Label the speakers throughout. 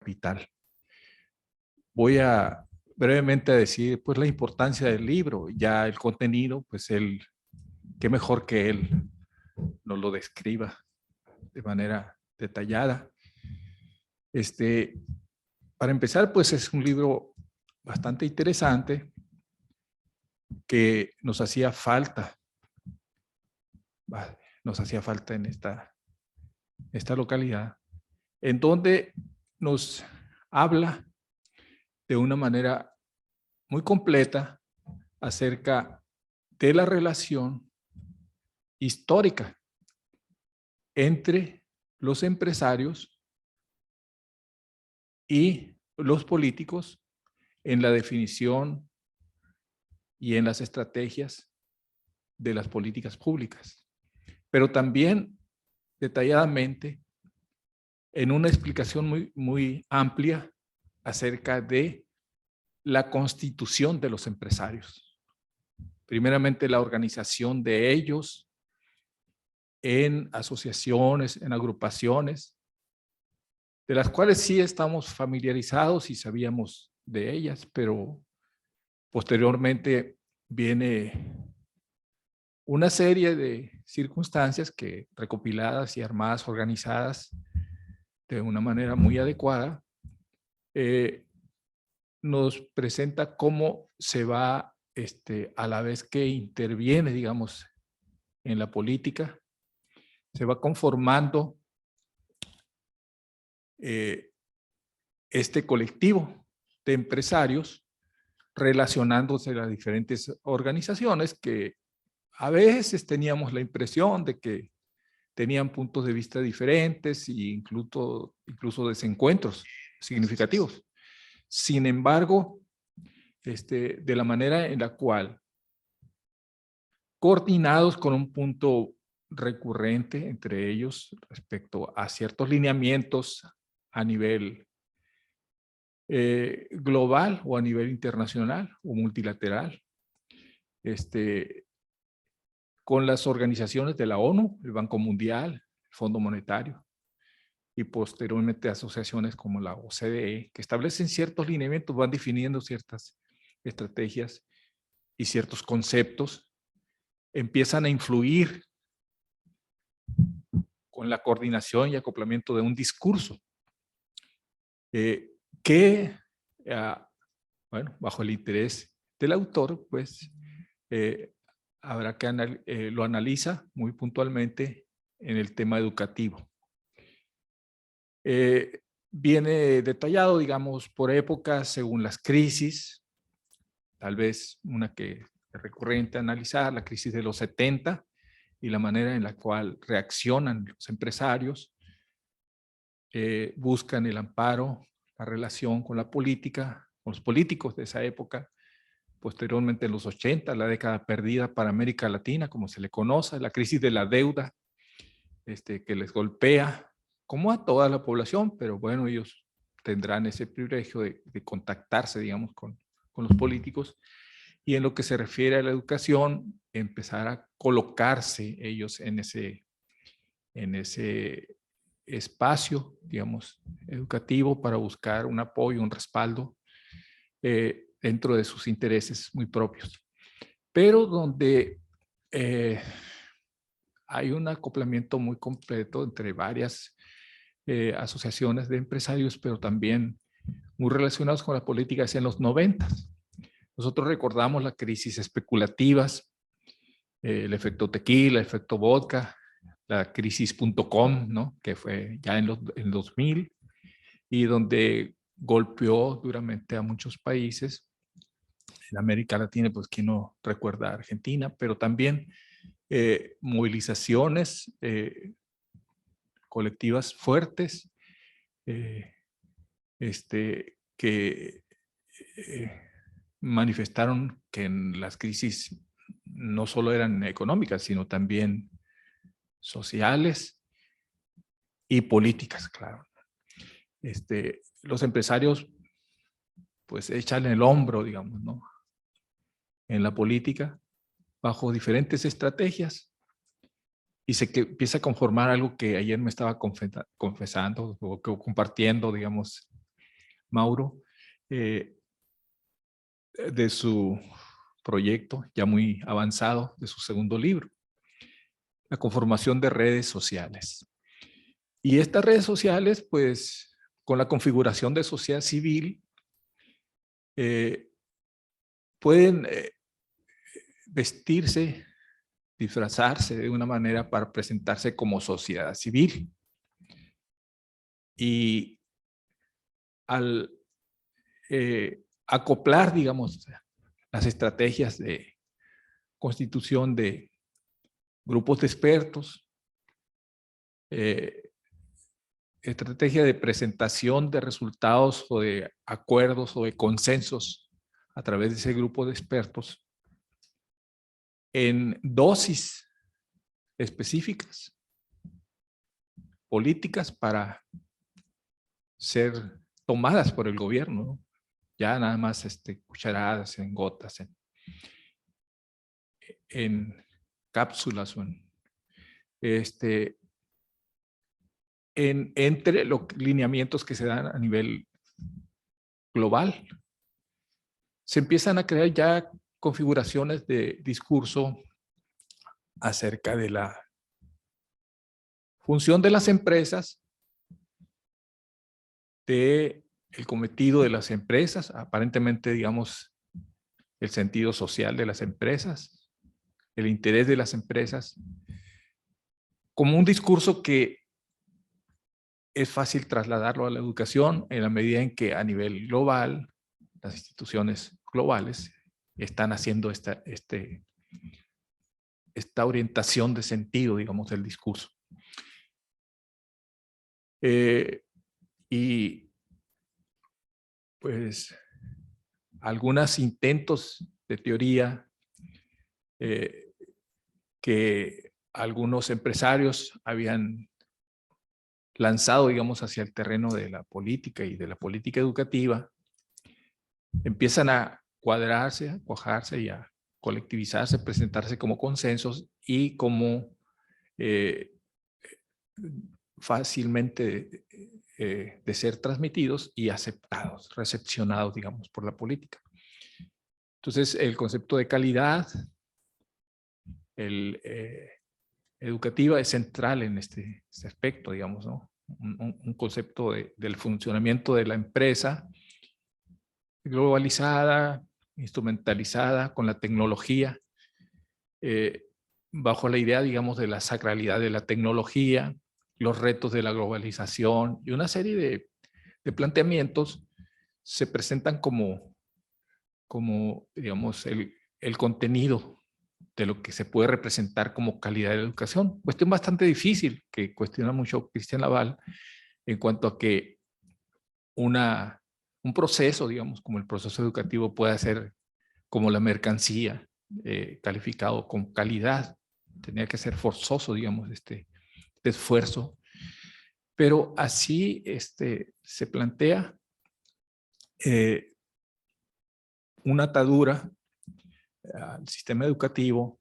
Speaker 1: capital. Voy a brevemente decir pues la importancia del libro, ya el contenido, pues qué mejor que él nos lo describa de manera detallada. Para empezar, pues es un libro bastante interesante que nos hacía falta en esta localidad, en donde nos habla de una manera muy completa acerca de la relación histórica entre los empresarios y los políticos en la definición y en las estrategias de las políticas públicas, pero también detalladamente en una explicación muy, muy amplia acerca de la constitución de los empresarios. Primeramente, la organización de ellos en asociaciones, en agrupaciones, de las cuales sí estamos familiarizados y sabíamos de ellas, pero posteriormente viene una serie de circunstancias que, recopiladas y armadas, organizadas de una manera muy adecuada, nos presenta cómo se va, a la vez que interviene, digamos, en la política, se va conformando este colectivo de empresarios relacionándose a las diferentes organizaciones que a veces teníamos la impresión de que tenían puntos de vista diferentes e incluso desencuentros significativos. Sin embargo, de la manera en la cual, coordinados con un punto recurrente entre ellos respecto a ciertos lineamientos a nivel global o a nivel internacional o multilateral, con las organizaciones de la ONU, el Banco Mundial, el Fondo Monetario, y posteriormente asociaciones como la OCDE, que establecen ciertos lineamientos, van definiendo ciertas estrategias y ciertos conceptos, empiezan a influir con la coordinación y acoplamiento de un discurso que, bueno, bajo el interés del autor, pues habrá que lo analiza muy puntualmente en el tema educativo. Viene detallado, digamos, por épocas, según las crisis, tal vez una que es recurrente analizar, la crisis de los 70 y la manera en la cual reaccionan los empresarios, buscan el amparo, la relación con la política, con los políticos de esa época. Posteriormente en los 80, la década perdida para América Latina, como se le conoce, la crisis de la deuda que les golpea, como a toda la población, pero bueno, ellos tendrán ese privilegio de contactarse, digamos, con los políticos. Y en lo que se refiere a la educación, empezar a colocarse ellos en ese espacio, digamos, educativo para buscar un apoyo, un respaldo dentro de sus intereses muy propios. Pero donde hay un acoplamiento muy completo entre varias asociaciones de empresarios, pero también muy relacionados con las políticas en los 90. Nosotros recordamos las crisis especulativas, el efecto tequila, el efecto vodka, la crisis.com, ¿no? Que fue ya en 2000 y donde golpeó duramente a muchos países. En América Latina, pues quién no recuerda a Argentina, pero también movilizaciones colectivas fuertes que manifestaron que en las crisis no solo eran económicas, sino también sociales y políticas, claro. Los empresarios pues echan el hombro, digamos, ¿no? En la política, bajo diferentes estrategias, y empieza a conformar algo que ayer me estaba confesando o compartiendo, digamos, Mauro, de su proyecto ya muy avanzado, de su segundo libro, la conformación de redes sociales. Y estas redes sociales, pues, con la configuración de sociedad civil, pueden vestirse, disfrazarse de una manera para presentarse como sociedad civil. Y al acoplar, digamos, las estrategias de constitución de grupos de expertos, estrategia de presentación de resultados o de acuerdos o de consensos a través de ese grupo de expertos en dosis específicas, políticas para ser tomadas por el gobierno, ¿no? Ya nada más cucharadas, en gotas, en cápsulas o entre los lineamientos que se dan a nivel global. Se empiezan a crear ya configuraciones de discurso acerca de la función de las empresas, de el cometido de las empresas, aparentemente, digamos, el sentido social de las empresas, el interés de las empresas, como un discurso que es fácil trasladarlo a la educación en la medida en que a nivel global, las instituciones globales están haciendo esta orientación de sentido, digamos, del discurso. Y pues algunos intentos de teoría que algunos empresarios habían lanzado, digamos, hacia el terreno de la política y de la política educativa, empiezan a cuadrarse, a cuajarse y a colectivizarse, presentarse como consensos y como fácilmente de ser transmitidos y aceptados, recepcionados, digamos, por la política. Entonces, el concepto de calidad educativa es central en este aspecto, digamos, ¿no? Un concepto del funcionamiento de la empresa globalizada, instrumentalizada con la tecnología, bajo la idea, digamos, de la sacralidad de la tecnología, los retos de la globalización y una serie de planteamientos se presentan como digamos, el contenido de lo que se puede representar como calidad de la educación. Cuestión bastante difícil que cuestiona mucho Cristian Laval en cuanto a que un proceso, digamos, como el proceso educativo puede ser como la mercancía, calificado con calidad. Tenía que ser forzoso, digamos, este esfuerzo. Pero así se plantea una atadura al sistema educativo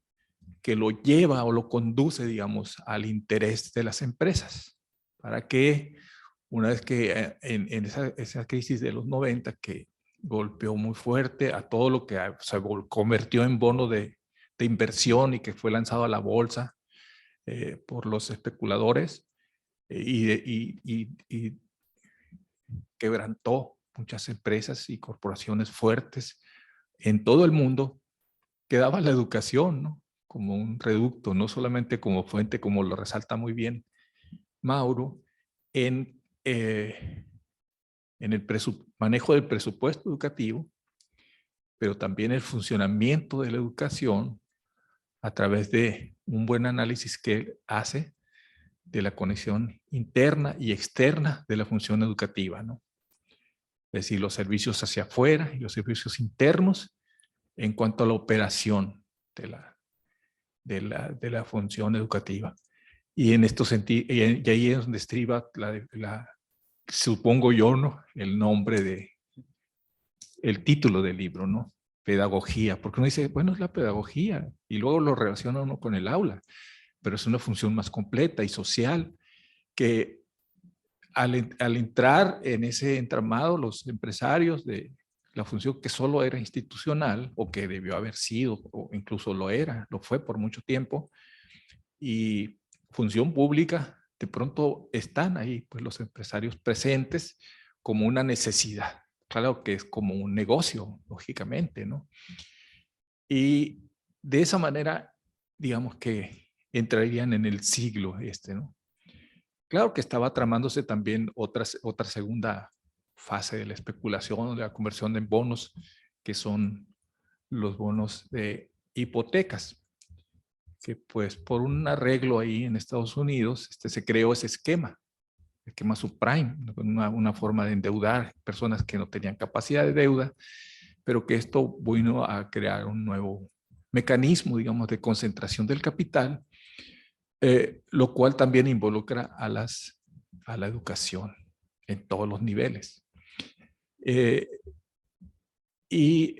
Speaker 1: que lo lleva o lo conduce, digamos, al interés de las empresas, para que una vez que en esa crisis de los 90 que golpeó muy fuerte a todo lo que se convirtió en bono de inversión y que fue lanzado a la bolsa por los especuladores y quebrantó muchas empresas y corporaciones fuertes en todo el mundo, quedaba la educación, ¿no? Como un reducto, no solamente como fuente, como lo resalta muy bien Mauro, en el manejo del presupuesto educativo, pero también el funcionamiento de la educación a través de un buen análisis que hace de la conexión interna y externa de la función educativa, ¿no? Es decir, los servicios hacia afuera y los servicios internos en cuanto a la operación de la función educativa. Y en estos sentidos, y ahí es donde estriba supongo yo, ¿no? El título del libro, ¿no? Pedagogía, porque uno dice, bueno, es la pedagogía, y luego lo relaciona uno con el aula, pero es una función más completa y social que al entrar en ese entramado, los empresarios de la función que solo era institucional, o que debió haber sido, o incluso lo fue por mucho tiempo, y función pública, de pronto están ahí pues los empresarios presentes como una necesidad. Claro que es como un negocio, lógicamente, ¿no? Y de esa manera, digamos que entrarían en el siglo ¿no? Claro que estaba tramándose también otra segunda fase de la especulación, de la conversión en bonos, que son los bonos de hipotecas, que pues por un arreglo ahí en Estados Unidos se creó ese esquema subprime, una forma de endeudar personas que no tenían capacidad de deuda, pero que esto vino a crear un nuevo mecanismo, digamos, de concentración del capital, lo cual también involucra a la educación en todos los niveles. Y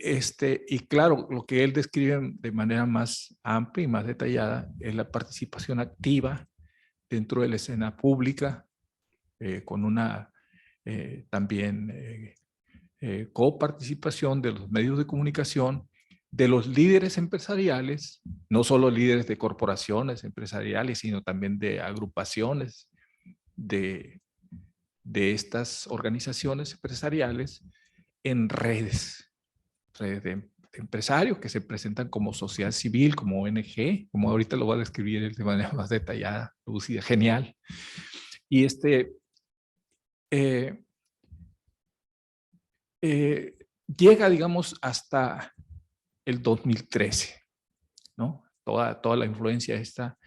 Speaker 1: claro, lo que él describe de manera más amplia y más detallada es la participación activa dentro de la escena pública, con una también coparticipación de los medios de comunicación, de los líderes empresariales, no solo líderes de corporaciones empresariales, sino también de agrupaciones de estas organizaciones empresariales en redes de empresarios que se presentan como sociedad civil, como ONG, como ahorita lo voy a describir de manera más detallada, lúcida, genial. Y llega, digamos, hasta el 2013, ¿no? Toda la influencia esta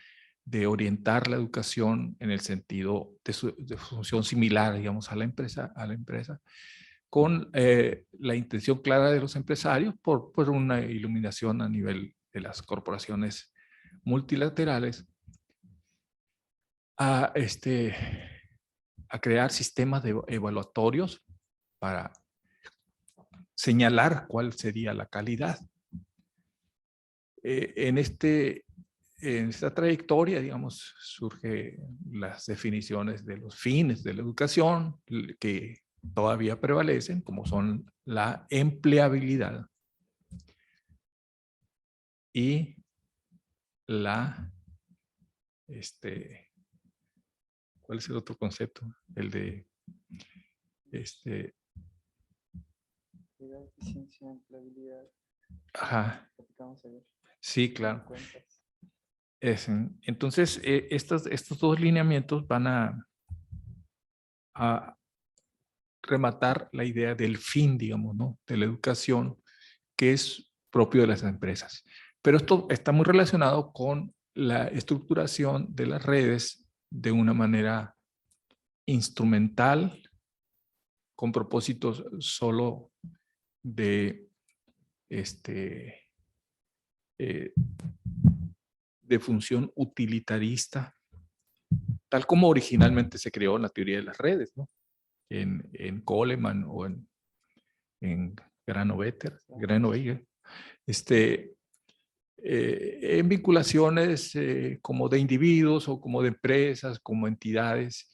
Speaker 1: de orientar la educación en el sentido de función similar, digamos, a la empresa, con la intención clara de los empresarios por una iluminación a nivel de las corporaciones multilaterales a crear sistemas evaluatorios para señalar cuál sería la calidad. En esta trayectoria, digamos, surgen las definiciones de los fines de la educación que todavía prevalecen, como son la empleabilidad y la, ¿cuál es el otro concepto? El de,
Speaker 2: eficiencia, empleabilidad.
Speaker 1: Ajá. Sí, claro.
Speaker 2: Cuentas.
Speaker 1: Entonces, estos dos lineamientos van a rematar la idea del fin, digamos, ¿no? De la educación, que es propio de las empresas. Pero esto está muy relacionado con la estructuración de las redes de una manera instrumental, con propósitos solo de, de función utilitarista, tal como originalmente se creó en la teoría de las redes, ¿no? En Coleman o en Granovetter, en vinculaciones como de individuos o como de empresas, como entidades,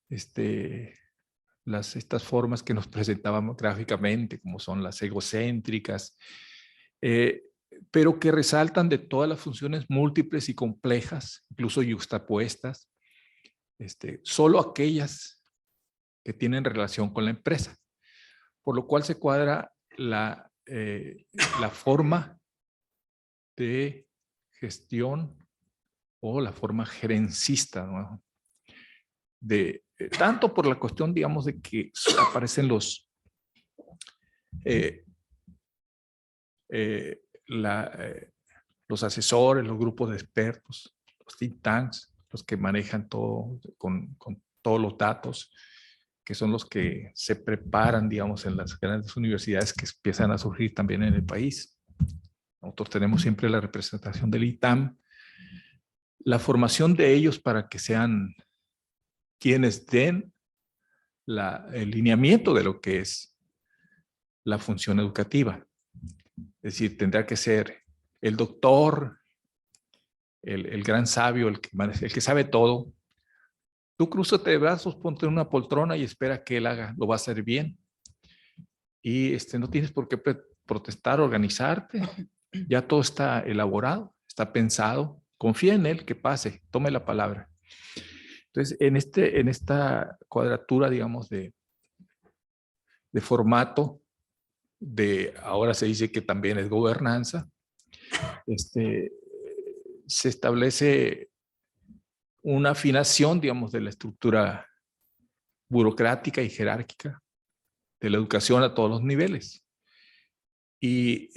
Speaker 1: estas formas que nos presentábamos gráficamente, como son las egocéntricas, pero que resaltan de todas las funciones múltiples y complejas, incluso yuxtapuestas, solo aquellas que tienen relación con la empresa, por lo cual se cuadra la forma de gestión o la forma gerencista, ¿no? Tanto por la cuestión, digamos, de que aparecen los asesores, los grupos de expertos, los think tanks, los que manejan todo con todos los datos, que son los que se preparan, digamos, en las grandes universidades que empiezan a surgir también en el país. Nosotros tenemos siempre la representación del ITAM, la formación de ellos para que sean quienes den el lineamiento de lo que es la función educativa. Es decir, tendrá que ser el doctor, el gran sabio, el que sabe todo, Tú crúzate de brazos, ponte en una poltrona y espera que él haga, lo va a hacer bien. Y no tienes por qué protestar, organizarte. Ya todo está elaborado, está pensado. Confía en él, que pase, tome la palabra. Entonces, en esta cuadratura, digamos, de formato, ahora se dice que también es gobernanza, se establece una afinación, digamos, de la estructura burocrática y jerárquica de la educación a todos los niveles. Y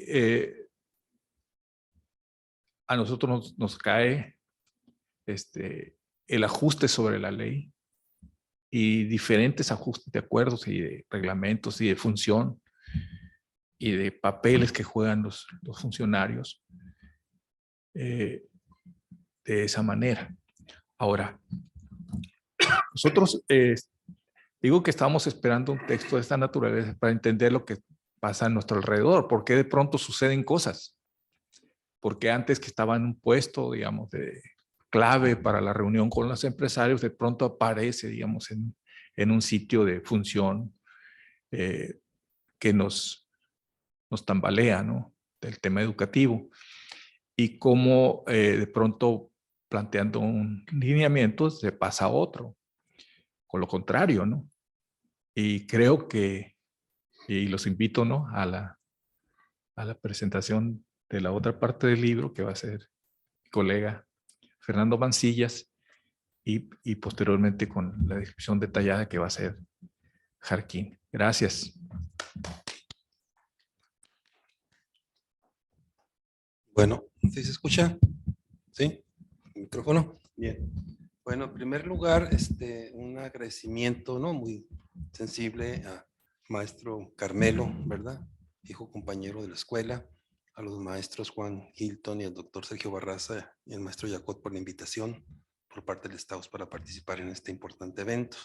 Speaker 1: a nosotros nos cae el ajuste sobre la ley y diferentes ajustes de acuerdos y de reglamentos y de función y de papeles que juegan los funcionarios de esa manera. Ahora, nosotros digo que estamos esperando un texto de esta naturaleza para entender lo que pasa a nuestro alrededor, por qué de pronto suceden cosas, porque antes que estaba en un puesto, digamos, de clave para la reunión con los empresarios, de pronto aparece, digamos, en un sitio de función que nos tambalea, ¿no? Del tema educativo. Y cómo de pronto planteando un lineamiento se pasa a otro, con lo contrario, ¿no? Y creo que, y los invito, ¿no? A la presentación de la otra parte del libro que va a ser mi colega Fernando Mancillas y posteriormente con la descripción detallada que va a ser Jarquín. Gracias.
Speaker 2: Bueno, ¿sí se escucha? ¿Sí? ¿Micrófono? Bien. Bueno, en primer lugar, un agradecimiento, ¿no? Muy sensible a maestro Carmelo, ¿verdad? Hijo compañero de la escuela, a los maestros Juan Hilton y el doctor Sergio Barraza y el maestro Yacot por la invitación por parte del Estado para participar en este importante evento.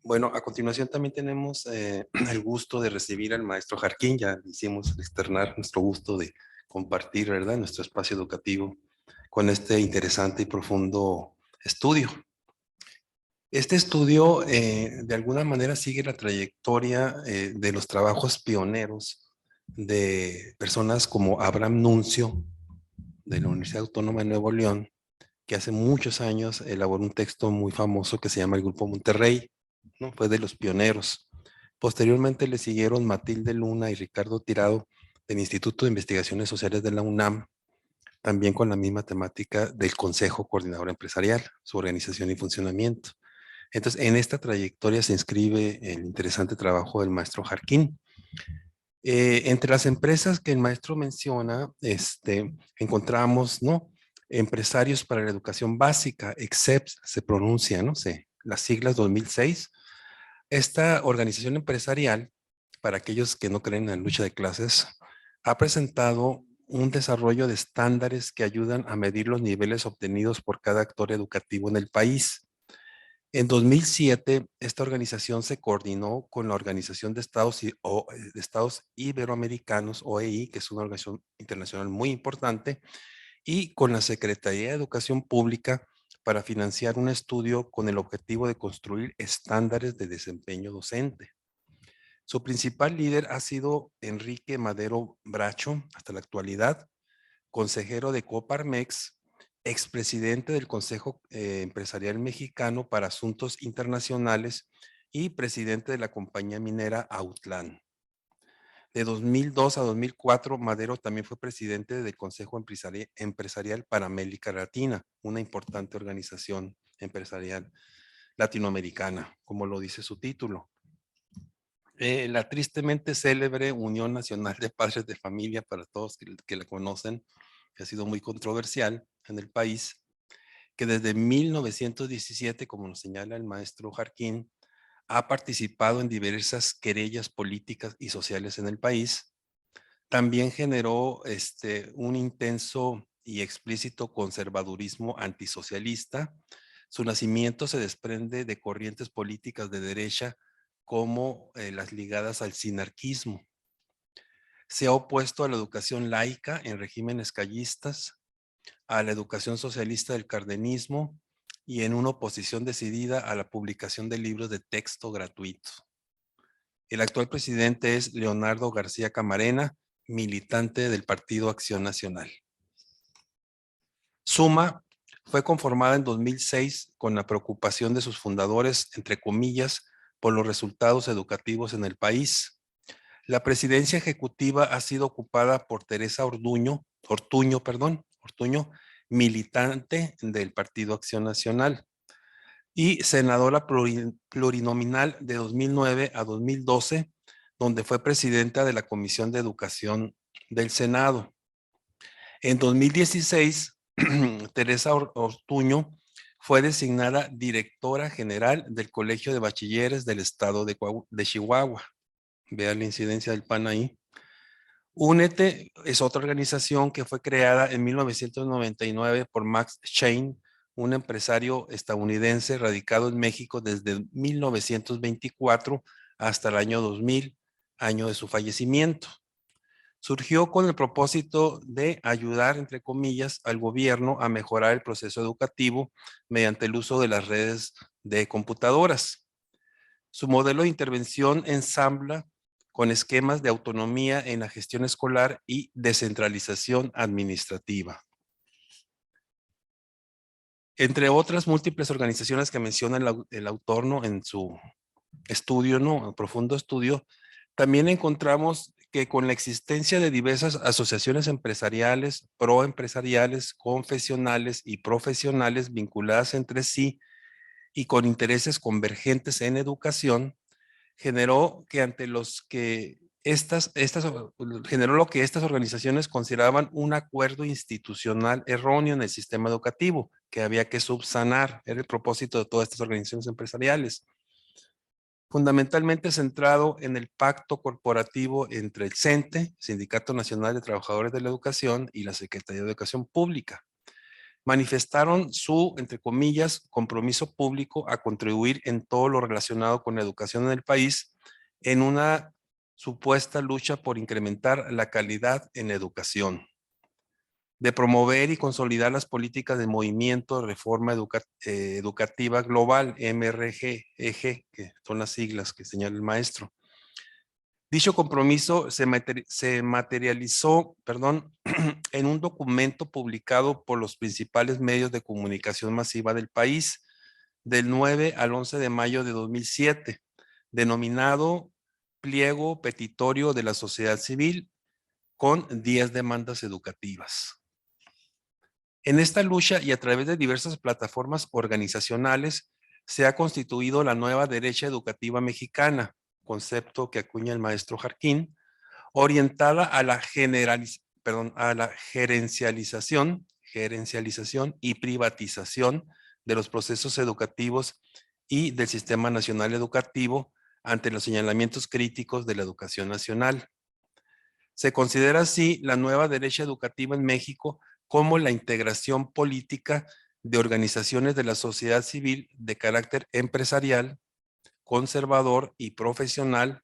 Speaker 2: Bueno, a continuación también tenemos el gusto de recibir al maestro Jarquín, ya hicimos externar nuestro gusto de compartir, ¿verdad?, nuestro espacio educativo con este interesante y profundo estudio. Este estudio de alguna manera sigue la trayectoria de los trabajos pioneros de personas como Abraham Nuncio de la Universidad Autónoma de Nuevo León, que hace muchos años elaboró un texto muy famoso que se llama El Grupo Monterrey, ¿no? Fue de los pioneros. Posteriormente le siguieron Matilde Luna y Ricardo Tirado del Instituto de Investigaciones Sociales de la UNAM, también con la misma temática del Consejo Coordinador Empresarial, su organización y funcionamiento. Entonces, en esta trayectoria se inscribe el interesante trabajo del maestro Jarquín. Entre las empresas que el maestro menciona, encontramos, ¿no?, Empresarios para la Educación Básica, EXEPS, se pronuncia, ¿no? Las siglas 2006. Esta organización empresarial, para aquellos que no creen en la lucha de clases, ha presentado un desarrollo de estándares que ayudan a medir los niveles obtenidos por cada actor educativo en el país. En 2007, esta organización se coordinó con la Organización de Estados Iberoamericanos, OEI, que es una organización internacional muy importante, y con la Secretaría de Educación Pública para financiar un estudio con el objetivo de construir estándares de desempeño docente. Su principal líder ha sido Enrique Madero Bracho, hasta la actualidad, consejero de Coparmex, expresidente del Consejo Empresarial Mexicano para Asuntos Internacionales y presidente de la compañía minera Autlán. De 2002 a 2004, Madero también fue presidente del Consejo Empresarial para América Latina, una importante organización empresarial latinoamericana, como lo dice su título. La tristemente célebre Unión Nacional de Padres de Familia, para todos que la conocen, que ha sido muy controversial en el país, que desde 1917, como nos señala el maestro Jarquín, ha participado en diversas querellas políticas y sociales en el país. También generó un intenso y explícito conservadurismo antisocialista. Su nacimiento se desprende de corrientes políticas de derecha como las ligadas al sinarquismo. Se ha opuesto a la educación laica en regímenes callistas, a la educación socialista del cardenismo y en una oposición decidida a la publicación de libros de texto gratuito. El actual presidente es Leonardo García Camarena, militante del Partido Acción Nacional. Suma fue conformada en 2006 con la preocupación de sus fundadores, entre comillas, por los resultados educativos en el país. La presidencia ejecutiva ha sido ocupada por Teresa Ortuño, militante del Partido Acción Nacional, y senadora plurinominal de 2009 a 2012, donde fue presidenta de la Comisión de Educación del Senado. En 2016, Teresa Ortuño fue designada directora general del Colegio de Bachilleres del Estado de Chihuahua. Vean la incidencia del PAN ahí. Únete es otra organización que fue creada en 1999 por Max Shane, un empresario estadounidense radicado en México desde 1924 hasta el año 2000, año de su fallecimiento. Surgió con el propósito de ayudar, entre comillas, al gobierno a mejorar el proceso educativo mediante el uso de las redes de computadoras. Su modelo de intervención ensambla con esquemas de autonomía en la gestión escolar y descentralización administrativa. Entre otras múltiples organizaciones que menciona el autor, ¿no?, en su estudio, ¿no?, profundo estudio, también encontramos que con la existencia de diversas asociaciones empresariales, proempresariales, confesionales y profesionales vinculadas entre sí y con intereses convergentes en educación, generó lo que estas organizaciones consideraban un acuerdo institucional erróneo en el sistema educativo que había que subsanar. Era el propósito de todas estas organizaciones empresariales, fundamentalmente centrado en el pacto corporativo entre el CENTE, Sindicato Nacional de Trabajadores de la Educación, y la Secretaría de Educación Pública. Manifestaron su, entre comillas, compromiso público a contribuir en todo lo relacionado con la educación en el país en una supuesta lucha por incrementar la calidad en la educación, de promover y consolidar las políticas de movimiento de reforma educativa global, MRG, que son las siglas que señala el maestro. Dicho compromiso se materializó en un documento publicado por los principales medios de comunicación masiva del país del 9 al 11 de mayo de 2007, denominado Pliego Petitorio de la Sociedad Civil, con 10 demandas educativas. En esta lucha y a través de diversas plataformas organizacionales se ha constituido la nueva derecha educativa mexicana, concepto que acuña el maestro Jarquín, orientada a la gerencialización y privatización de los procesos educativos y del Sistema Nacional Educativo ante los señalamientos críticos de la educación nacional. Se considera así la nueva derecha educativa en México como la integración política de organizaciones de la sociedad civil de carácter empresarial, conservador y profesional,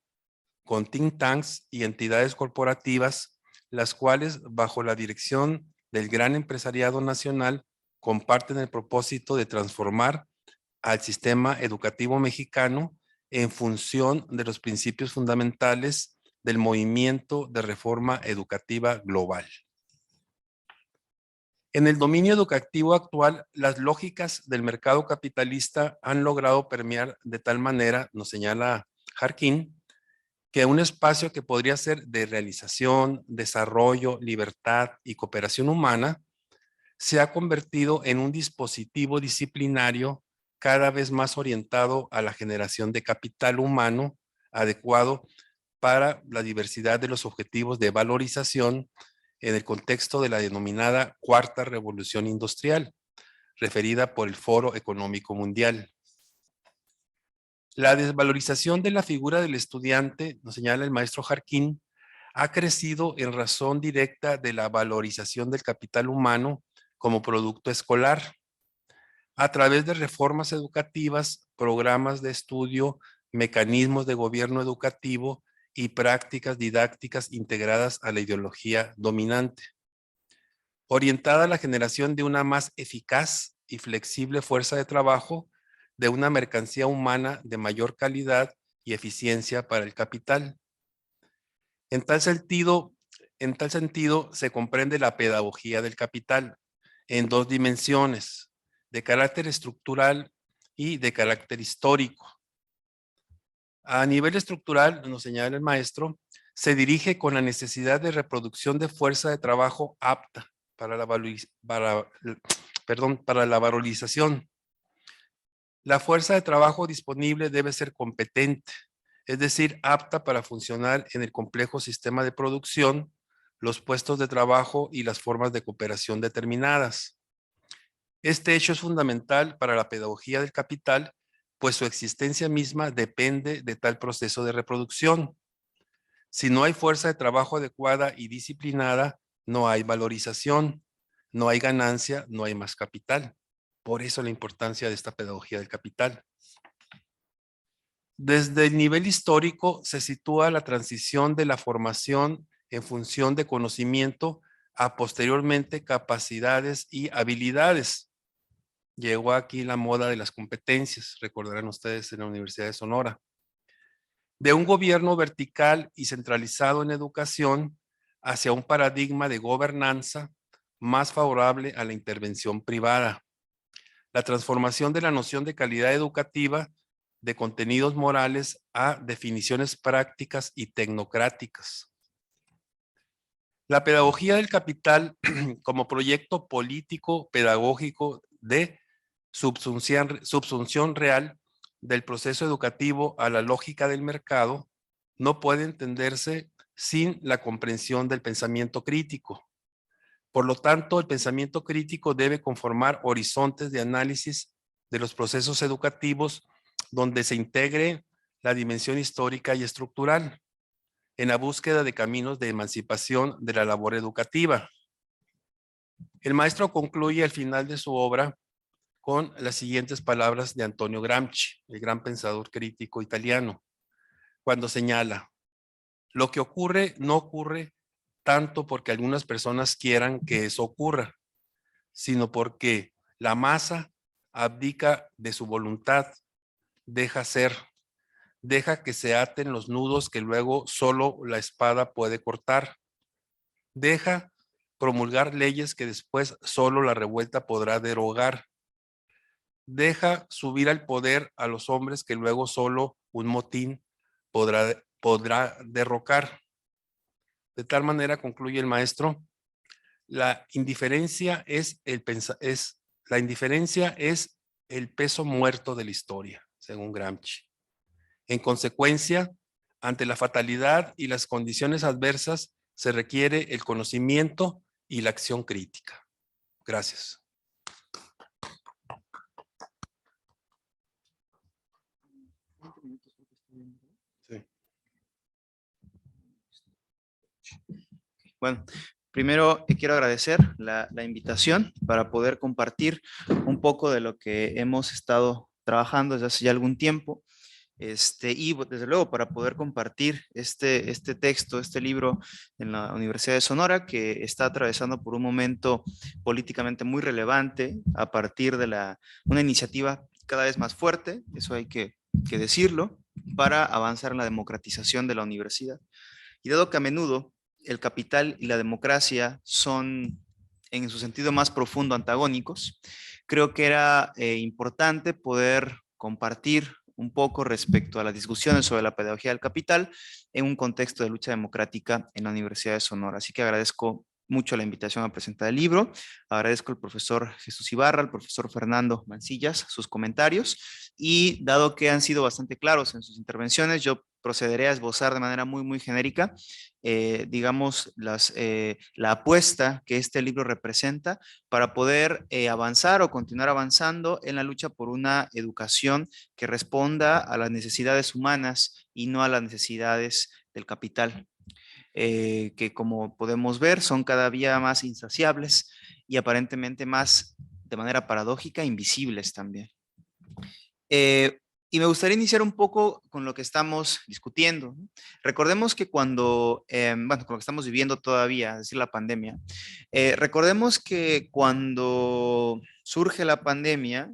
Speaker 2: con think tanks y entidades corporativas, las cuales, bajo la dirección del gran empresariado nacional, comparten el propósito de transformar al sistema educativo mexicano en función de los principios fundamentales del movimiento de reforma educativa global. En el dominio educativo actual, las lógicas del mercado capitalista han logrado permear de tal manera, nos señala Jarquín, que un espacio que podría ser de realización, desarrollo, libertad y cooperación humana se ha convertido en un dispositivo disciplinario cada vez más orientado a la generación de capital humano adecuado para la diversidad de los objetivos de valorización en el contexto de la denominada Cuarta Revolución Industrial, referida por el Foro Económico Mundial. La desvalorización de la figura del estudiante, nos señala el maestro Jarquín, ha crecido en razón directa de la valorización del capital humano como producto escolar, a través de reformas educativas, programas de estudio, mecanismos de gobierno educativo y prácticas didácticas integradas a la ideología dominante, orientada a la generación de una más eficaz y flexible fuerza de trabajo de una mercancía humana de mayor calidad y eficiencia para el capital. En tal sentido, se comprende la pedagogía del capital en dos dimensiones, de carácter estructural y de carácter histórico. A nivel estructural, nos señala el maestro, se dirige con la necesidad de reproducción de fuerza de trabajo apta para la valorización. La fuerza de trabajo disponible debe ser competente, es decir, apta para funcionar en el complejo sistema de producción, los puestos de trabajo y las formas de cooperación determinadas. Este hecho es fundamental para la pedagogía del capital, pues su existencia misma depende de tal proceso de reproducción. Si no hay fuerza de trabajo adecuada y disciplinada, no hay valorización, no hay ganancia, no hay más capital. Por eso la importancia de esta pedagogía del capital. Desde el nivel histórico se sitúa la transición de la formación en función de conocimiento a posteriormente capacidades y habilidades. Llegó aquí la moda de las competencias, recordarán ustedes en la Universidad de Sonora. De un gobierno vertical y centralizado en educación hacia un paradigma de gobernanza más favorable a la intervención privada. La transformación de la noción de calidad educativa de contenidos morales a definiciones prácticas y tecnocráticas. La pedagogía del capital como proyecto político pedagógico de subsunción real del proceso educativo a la lógica del mercado no puede entenderse sin la comprensión del pensamiento crítico. Por lo tanto, el pensamiento crítico debe conformar horizontes de análisis de los procesos educativos donde se integre la dimensión histórica y estructural en la búsqueda de caminos de emancipación de la labor educativa. El maestro concluye al final de su obra con las siguientes palabras de Antonio Gramsci, el gran pensador crítico italiano, cuando señala: lo que ocurre no ocurre tanto porque algunas personas quieran que eso ocurra, sino porque la masa abdica de su voluntad, deja ser, deja que se aten los nudos que luego solo la espada puede cortar, deja promulgar leyes que después solo la revuelta podrá derogar, deja subir al poder a los hombres que luego solo un motín podrá derrocar. De tal manera, concluye el maestro, la indiferencia es el peso muerto de la historia, según Gramsci. En consecuencia, ante la fatalidad y las condiciones adversas, se requiere el conocimiento y la acción crítica. Gracias.
Speaker 3: Sí. Bueno, primero quiero agradecer la invitación para poder compartir un poco de lo que hemos estado trabajando desde hace ya algún tiempo. Y desde luego para poder compartir este texto, este libro en la Universidad de Sonora, que está atravesando por un momento políticamente muy relevante a partir de una iniciativa cada vez más fuerte, eso hay que decirlo, para avanzar en la democratización de la universidad. Y dado que a menudo el capital y la democracia son, en su sentido más profundo, antagónicos, creo que era importante poder compartir un poco respecto a las discusiones sobre la pedagogía del capital en un contexto de lucha democrática en la Universidad de Sonora. Así que agradezco mucho la invitación a presentar el libro. Agradezco al profesor Jesús Ibarra, al profesor Fernando Mancillas, sus comentarios, y dado que han sido bastante claros en sus intervenciones, yo procederé a esbozar de manera muy genérica, digamos, la apuesta que este libro representa para poder avanzar o continuar avanzando en la lucha por una educación que responda a las necesidades humanas y no a las necesidades del capital. Que como podemos ver son cada día más insaciables y aparentemente más, de manera paradójica, invisibles también. Y me gustaría iniciar un poco con lo que estamos discutiendo, ¿no? Recordemos que cuando, bueno, con lo que estamos viviendo todavía, es decir, la pandemia, recordemos que cuando surge la pandemia,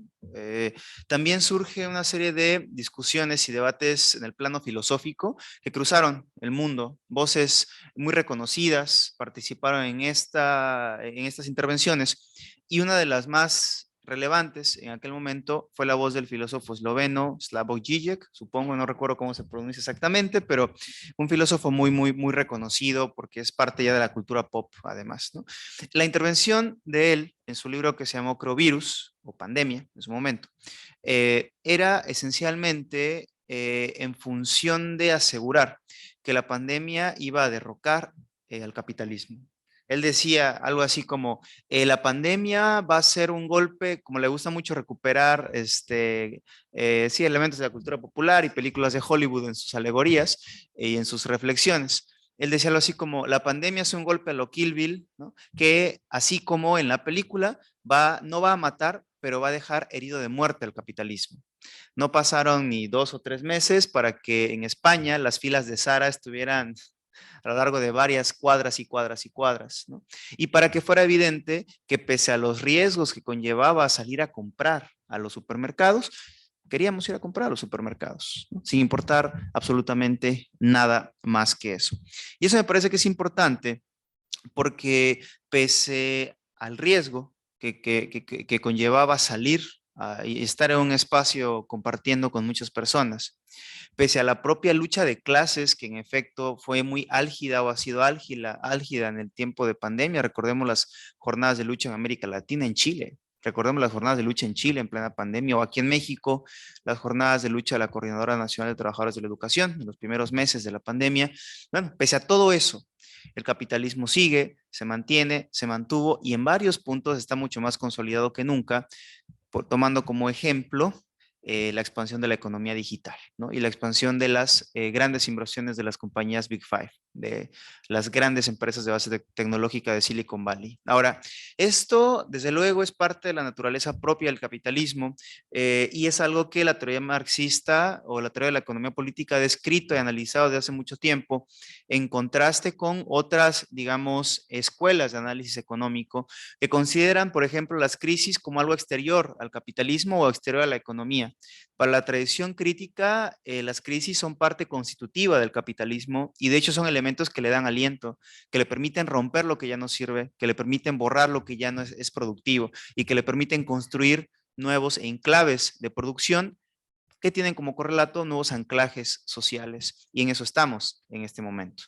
Speaker 3: también surge una serie de discusiones y debates en el plano filosófico que cruzaron el mundo. Voces muy reconocidas participaron en estas intervenciones, y una de las más relevantes en aquel momento fue la voz del filósofo esloveno Slavoj Žižek, supongo, no recuerdo cómo se pronuncia exactamente, pero un filósofo muy reconocido porque es parte ya de la cultura pop, además, ¿no? La intervención de él en su libro que se llamó Crovirus, o Pandemia, en su momento, era esencialmente en función de asegurar que la pandemia iba a derrocar al capitalismo. Él decía algo así como, la pandemia va a ser un golpe, como le gusta mucho recuperar sí, elementos de la cultura popular y películas de Hollywood en sus alegorías y en sus reflexiones. Él decía algo así como, la pandemia es un golpe a lo Kill Bill, ¿no? Que así como en la película, no va a matar, pero va a dejar herido de muerte al capitalismo. No pasaron ni 2 o 3 meses para que en España las filas de Zara estuvieran a lo largo de varias cuadras y cuadras y cuadras, ¿no? Y para que fuera evidente que pese a los riesgos que conllevaba salir a comprar a los supermercados, queríamos ir a comprar a los supermercados, ¿no? Sin importar absolutamente nada más que eso. Y eso me parece que es importante porque pese al riesgo que conllevaba salir y estar en un espacio compartiendo con muchas personas, pese a la propia lucha de clases, que en efecto fue muy álgida o ha sido álgida en el tiempo de pandemia. Recordemos las jornadas de lucha en América Latina, en Chile. Recordemos las jornadas de lucha en Chile en plena pandemia, o aquí en México, las jornadas de lucha de la Coordinadora Nacional de Trabajadores de la Educación en los primeros meses de la pandemia. Bueno, pese a todo eso, el capitalismo sigue, se mantiene, se mantuvo y en varios puntos está mucho más consolidado que nunca, tomando como ejemplo la expansión de la economía digital, ¿no? Y la expansión de las grandes inversiones de las compañías Big Five, de las grandes empresas de base tecnológica de Silicon Valley. Ahora, esto desde luego es parte de la naturaleza propia del capitalismo y es algo que la teoría marxista o la teoría de la economía política ha descrito y analizado desde hace mucho tiempo, en contraste con otras, digamos, escuelas de análisis económico que consideran, por ejemplo, las crisis como algo exterior al capitalismo o exterior a la economía. Para la tradición crítica, las crisis son parte constitutiva del capitalismo y de hecho son elementos que le dan aliento, que le permiten romper lo que ya no sirve, que le permiten borrar lo que ya no es productivo y que le permiten construir nuevos enclaves de producción que tienen como correlato nuevos anclajes sociales, y en eso estamos en este momento.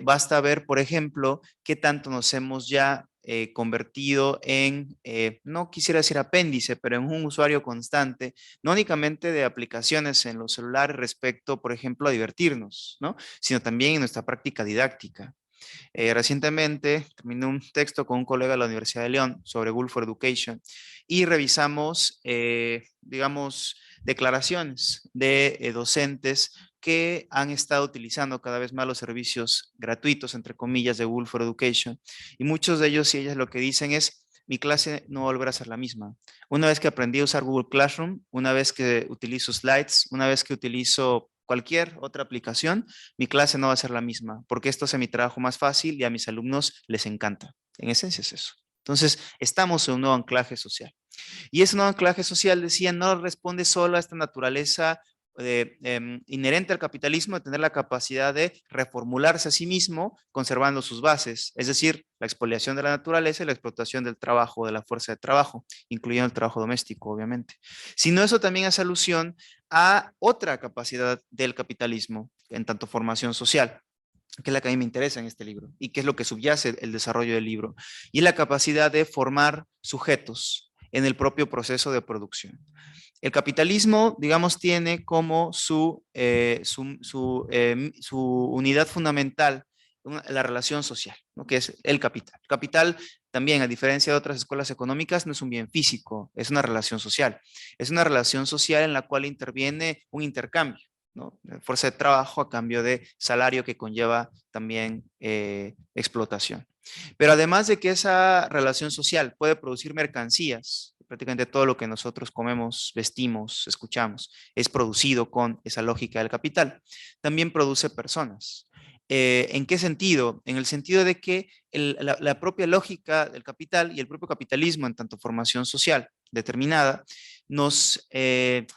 Speaker 3: Basta ver, por ejemplo, qué tanto nos hemos ya convertido en, no quisiera decir apéndice, pero en un usuario constante, no únicamente de aplicaciones en los celulares respecto, por ejemplo, a divertirnos, ¿no? Sino también en nuestra práctica didáctica. Recientemente terminé un texto con un colega de la Universidad de León sobre Google for Education y revisamos, digamos, declaraciones de docentes que han estado utilizando cada vez más los servicios gratuitos, entre comillas, de Google for Education. Y muchos de ellos y ellas lo que dicen es, mi clase no va a volver a ser la misma. Una vez que aprendí a usar Google Classroom, una vez que utilizo slides, una vez que utilizo cualquier otra aplicación, mi clase no va a ser la misma, porque esto hace mi trabajo más fácil y a mis alumnos les encanta. En esencia es eso. Entonces, estamos en un nuevo anclaje social. Y ese nuevo anclaje social, decía, no responde solo a esta naturaleza inherente al capitalismo de tener la capacidad de reformularse a sí mismo conservando sus bases, es decir, la expoliación de la naturaleza y la explotación del trabajo, de la fuerza de trabajo, incluyendo el trabajo doméstico, obviamente. Sino eso también hace alusión a otra capacidad del capitalismo en tanto formación social, que es la que a mí me interesa en este libro y que es lo que subyace el desarrollo del libro, y la capacidad de formar sujetos en el propio proceso de producción. El capitalismo, digamos, tiene como su unidad fundamental la relación social, ¿no? Que es el capital. El capital también, a diferencia de otras escuelas económicas, no es un bien físico, es una relación social. Es una relación social en la cual interviene un intercambio, ¿no? Fuerza de trabajo a cambio de salario que conlleva también explotación. Pero además de que esa relación social puede producir mercancías, prácticamente todo lo que nosotros comemos, vestimos, escuchamos, es producido con esa lógica del capital. También produce personas. ¿En qué sentido? En el sentido de que la propia lógica del capital y el propio capitalismo, en tanto formación social determinada, nos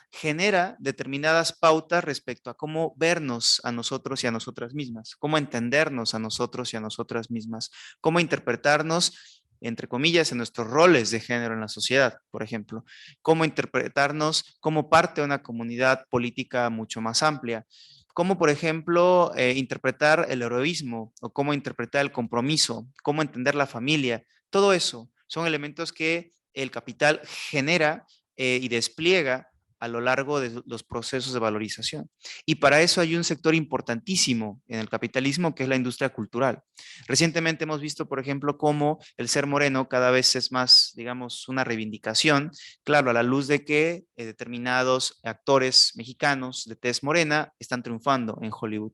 Speaker 3: genera determinadas pautas respecto a cómo vernos a nosotros y a nosotras mismas, cómo entendernos a nosotros y a nosotras mismas, cómo interpretarnos, entre comillas, en nuestros roles de género en la sociedad, por ejemplo, cómo interpretarnos como parte de una comunidad política mucho más amplia, cómo, por ejemplo, interpretar el heroísmo o cómo interpretar el compromiso, cómo entender la familia. Todo eso son elementos que el capital genera y despliega a lo largo de los procesos de valorización. Y para eso hay un sector importantísimo en el capitalismo, que es la industria cultural. Recientemente hemos visto, por ejemplo, cómo el ser moreno cada vez es más, digamos, una reivindicación, claro, a la luz de que determinados actores mexicanos de tez morena están triunfando en Hollywood.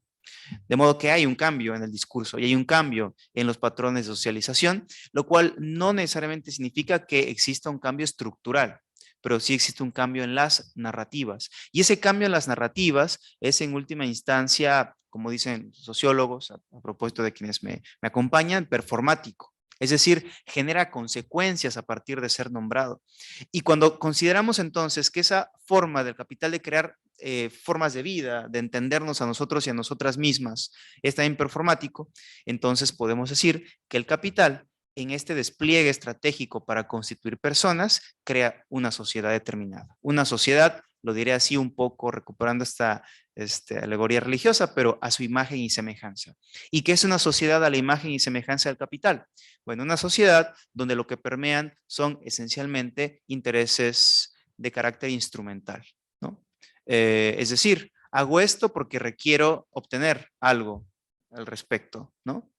Speaker 3: De modo que hay un cambio en el discurso y hay un cambio en los patrones de socialización, lo cual no necesariamente significa que exista un cambio estructural, pero sí existe un cambio en las narrativas. Y ese cambio en las narrativas es en última instancia, como dicen sociólogos, a propósito de quienes me acompañan, performático. Es decir, genera consecuencias a partir de ser nombrado. Y cuando consideramos entonces que esa forma del capital de crear formas de vida, de entendernos a nosotros y a nosotras mismas, es también performático, entonces podemos decir que el capital, en este despliegue estratégico para constituir personas, crea una sociedad determinada. Una sociedad, lo diré así un poco recuperando esta alegoría religiosa, pero a su imagen y semejanza. ¿Y qué es una sociedad a la imagen y semejanza del capital? Bueno, una sociedad donde lo que permean son esencialmente intereses de carácter instrumental, ¿no? Es decir, hago esto porque requiero obtener algo al respecto, ¿no?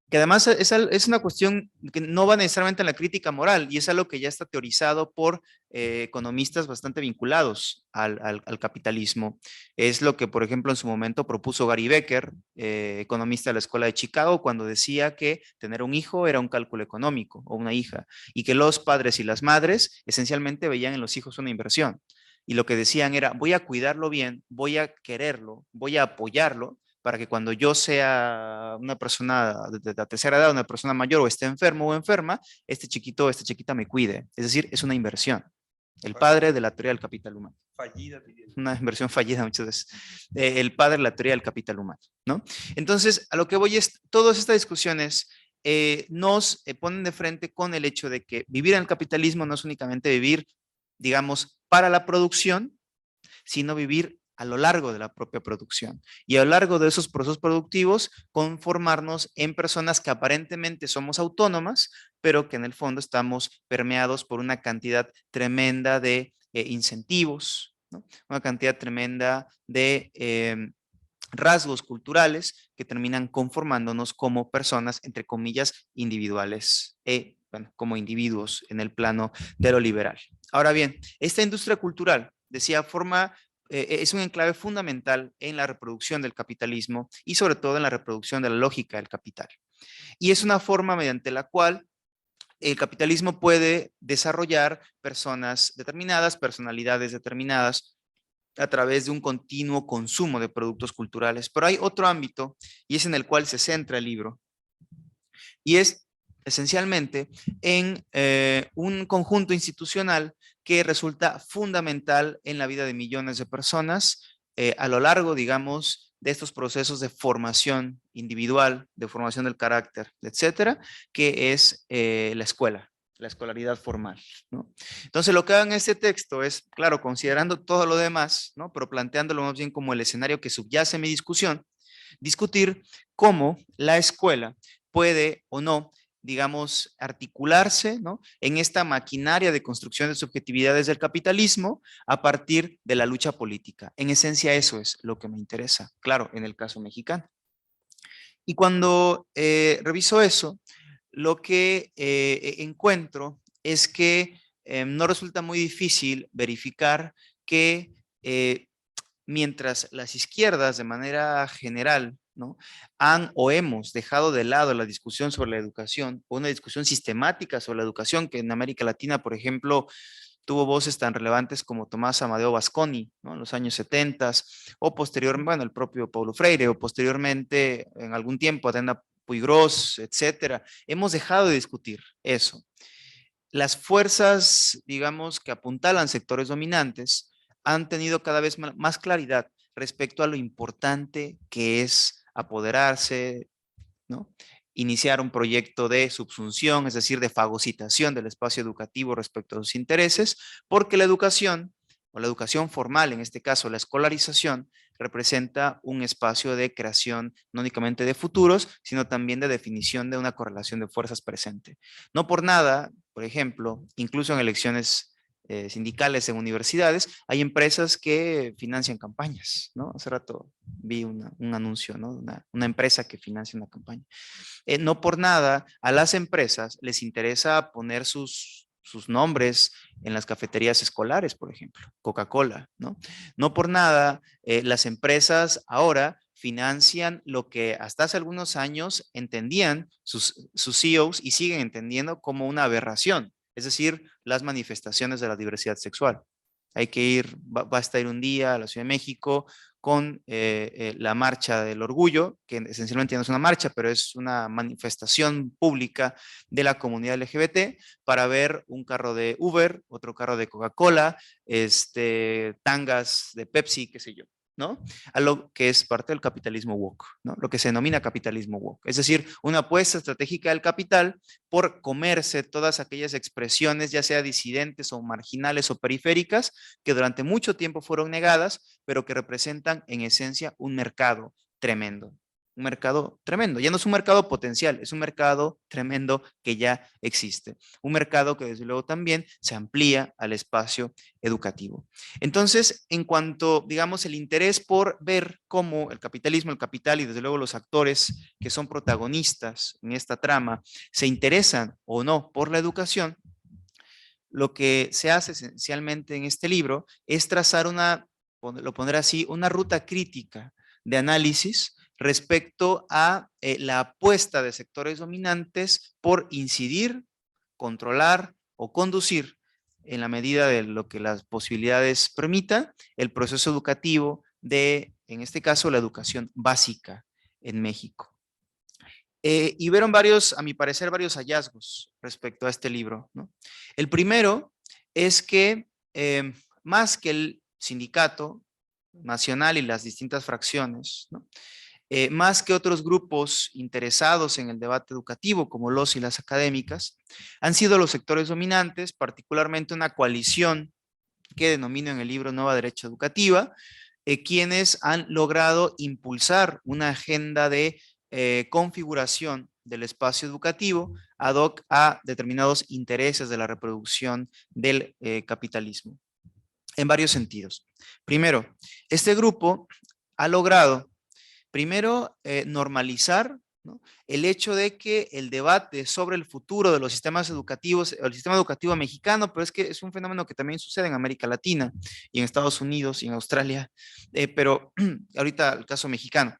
Speaker 3: Que además es una cuestión que no va necesariamente en la crítica moral y es algo que ya está teorizado por economistas bastante vinculados al capitalismo. Es lo que, por ejemplo, en su momento propuso Gary Becker, economista de la Escuela de Chicago, cuando decía que tener un hijo era un cálculo económico o una hija y que los padres y las madres esencialmente veían en los hijos una inversión. Y lo que decían era, voy a cuidarlo bien, voy a quererlo, voy a apoyarlo, para que cuando yo sea una persona de la tercera edad, una persona mayor o esté enfermo o enferma, este chiquito o esta chiquita me cuide. Es decir, es una inversión. El padre de la teoría del capital humano.
Speaker 2: Fallida.
Speaker 3: Una inversión fallida muchas veces. El padre de la teoría del capital humano, ¿no? Entonces, a lo que voy es, todas estas discusiones nos ponen de frente con el hecho de que vivir en el capitalismo no es únicamente vivir, digamos, para la producción, sino vivir a lo largo de la propia producción y a lo largo de esos procesos productivos conformarnos en personas que aparentemente somos autónomas, pero que en el fondo estamos permeados por una cantidad tremenda de incentivos, ¿no? Una cantidad tremenda de rasgos culturales que terminan conformándonos como personas, entre comillas, individuales, bueno, como individuos en el plano de lo liberal. Ahora bien, esta industria cultural, decía, es un enclave fundamental en la reproducción del capitalismo y sobre todo en la reproducción de la lógica del capital. Y es una forma mediante la cual el capitalismo puede desarrollar personas determinadas, personalidades determinadas, a través de un continuo consumo de productos culturales. Pero hay otro ámbito y es en el cual se centra el libro. Y es esencialmente en un conjunto institucional que resulta fundamental en la vida de millones de personas a lo largo, digamos, de estos procesos de formación individual, de formación del carácter, etcétera, que es la escuela, la escolaridad formal, ¿no? Entonces, lo que hago en este texto es, claro, considerando todo lo demás, ¿no? Pero planteándolo más bien como el escenario que subyace mi discusión, discutir cómo la escuela puede o no, digamos, articularse, ¿no? En esta maquinaria de construcción de subjetividades del capitalismo a partir de la lucha política. En esencia, eso es lo que me interesa, claro, en el caso mexicano. Y cuando reviso eso, lo que encuentro es que no resulta muy difícil verificar que mientras las izquierdas de manera general ¿no? Han o hemos dejado de lado la discusión sobre la educación, o una discusión sistemática sobre la educación, que en América Latina, por ejemplo, tuvo voces tan relevantes como Tomás Amadeo Basconi, ¿no? En los años 70, o posteriormente, bueno, el propio Paulo Freire, o posteriormente, en algún tiempo, Adena Puigros, etcétera. Hemos dejado de discutir eso. Las fuerzas, digamos, que apuntalan sectores dominantes han tenido cada vez más claridad respecto a lo importante que es apoderarse, ¿no? Iniciar un proyecto de subsunción, es decir, de fagocitación del espacio educativo respecto a sus intereses, porque la educación, o la educación formal, en este caso la escolarización, representa un espacio de creación no únicamente de futuros, sino también de definición de una correlación de fuerzas presente. No por nada, por ejemplo, incluso en elecciones sindicales en universidades, hay empresas que financian campañas, ¿no? Hace rato vi un anuncio, ¿no? Una empresa que financia una campaña. No por nada, a las empresas les interesa poner sus nombres en las cafeterías escolares, por ejemplo, Coca-Cola, ¿no? No por nada, las empresas ahora financian lo que hasta hace algunos años entendían sus CEOs y siguen entendiendo como una aberración, es decir, las manifestaciones de la diversidad sexual. Hay que ir, basta ir un día a la Ciudad de México con la marcha del orgullo, que esencialmente no es una marcha, pero es una manifestación pública de la comunidad LGBT, para ver un carro de Uber, otro carro de Coca-Cola, tangas de Pepsi, qué sé yo, ¿no? A lo que es parte del capitalismo woke, ¿no? Lo que se denomina capitalismo woke. Es decir, una apuesta estratégica del capital por comerse todas aquellas expresiones, ya sea disidentes o marginales o periféricas, que durante mucho tiempo fueron negadas, pero que representan en esencia un mercado tremendo. Un mercado tremendo. Ya no es un mercado potencial, es un mercado tremendo que ya existe. Un mercado que desde luego también se amplía al espacio educativo. Entonces, en cuanto, digamos, el interés por ver cómo el capitalismo, el capital y desde luego los actores que son protagonistas en esta trama se interesan o no por la educación, lo que se hace esencialmente en este libro es trazar lo pondré así, una ruta crítica de análisis respecto a la apuesta de sectores dominantes por incidir, controlar o conducir, en la medida de lo que las posibilidades permitan, el proceso educativo de, en este caso, la educación básica en México. Y vieron a mi parecer, varios hallazgos respecto a este libro, ¿no? El primero es que más que el sindicato nacional y las distintas fracciones, ¿no? Más que otros grupos interesados en el debate educativo, como los y las académicas, han sido los sectores dominantes, particularmente una coalición que denomino en el libro Nueva Derecha Educativa, quienes han logrado impulsar una agenda de configuración del espacio educativo ad hoc a determinados intereses de la reproducción del capitalismo, en varios sentidos. Primero, este grupo ha logrado, primero, normalizar, ¿no?, el hecho de que el debate sobre el futuro de los sistemas educativos, el sistema educativo mexicano, pero es que es un fenómeno que también sucede en América Latina y en Estados Unidos y en Australia, pero ahorita el caso mexicano,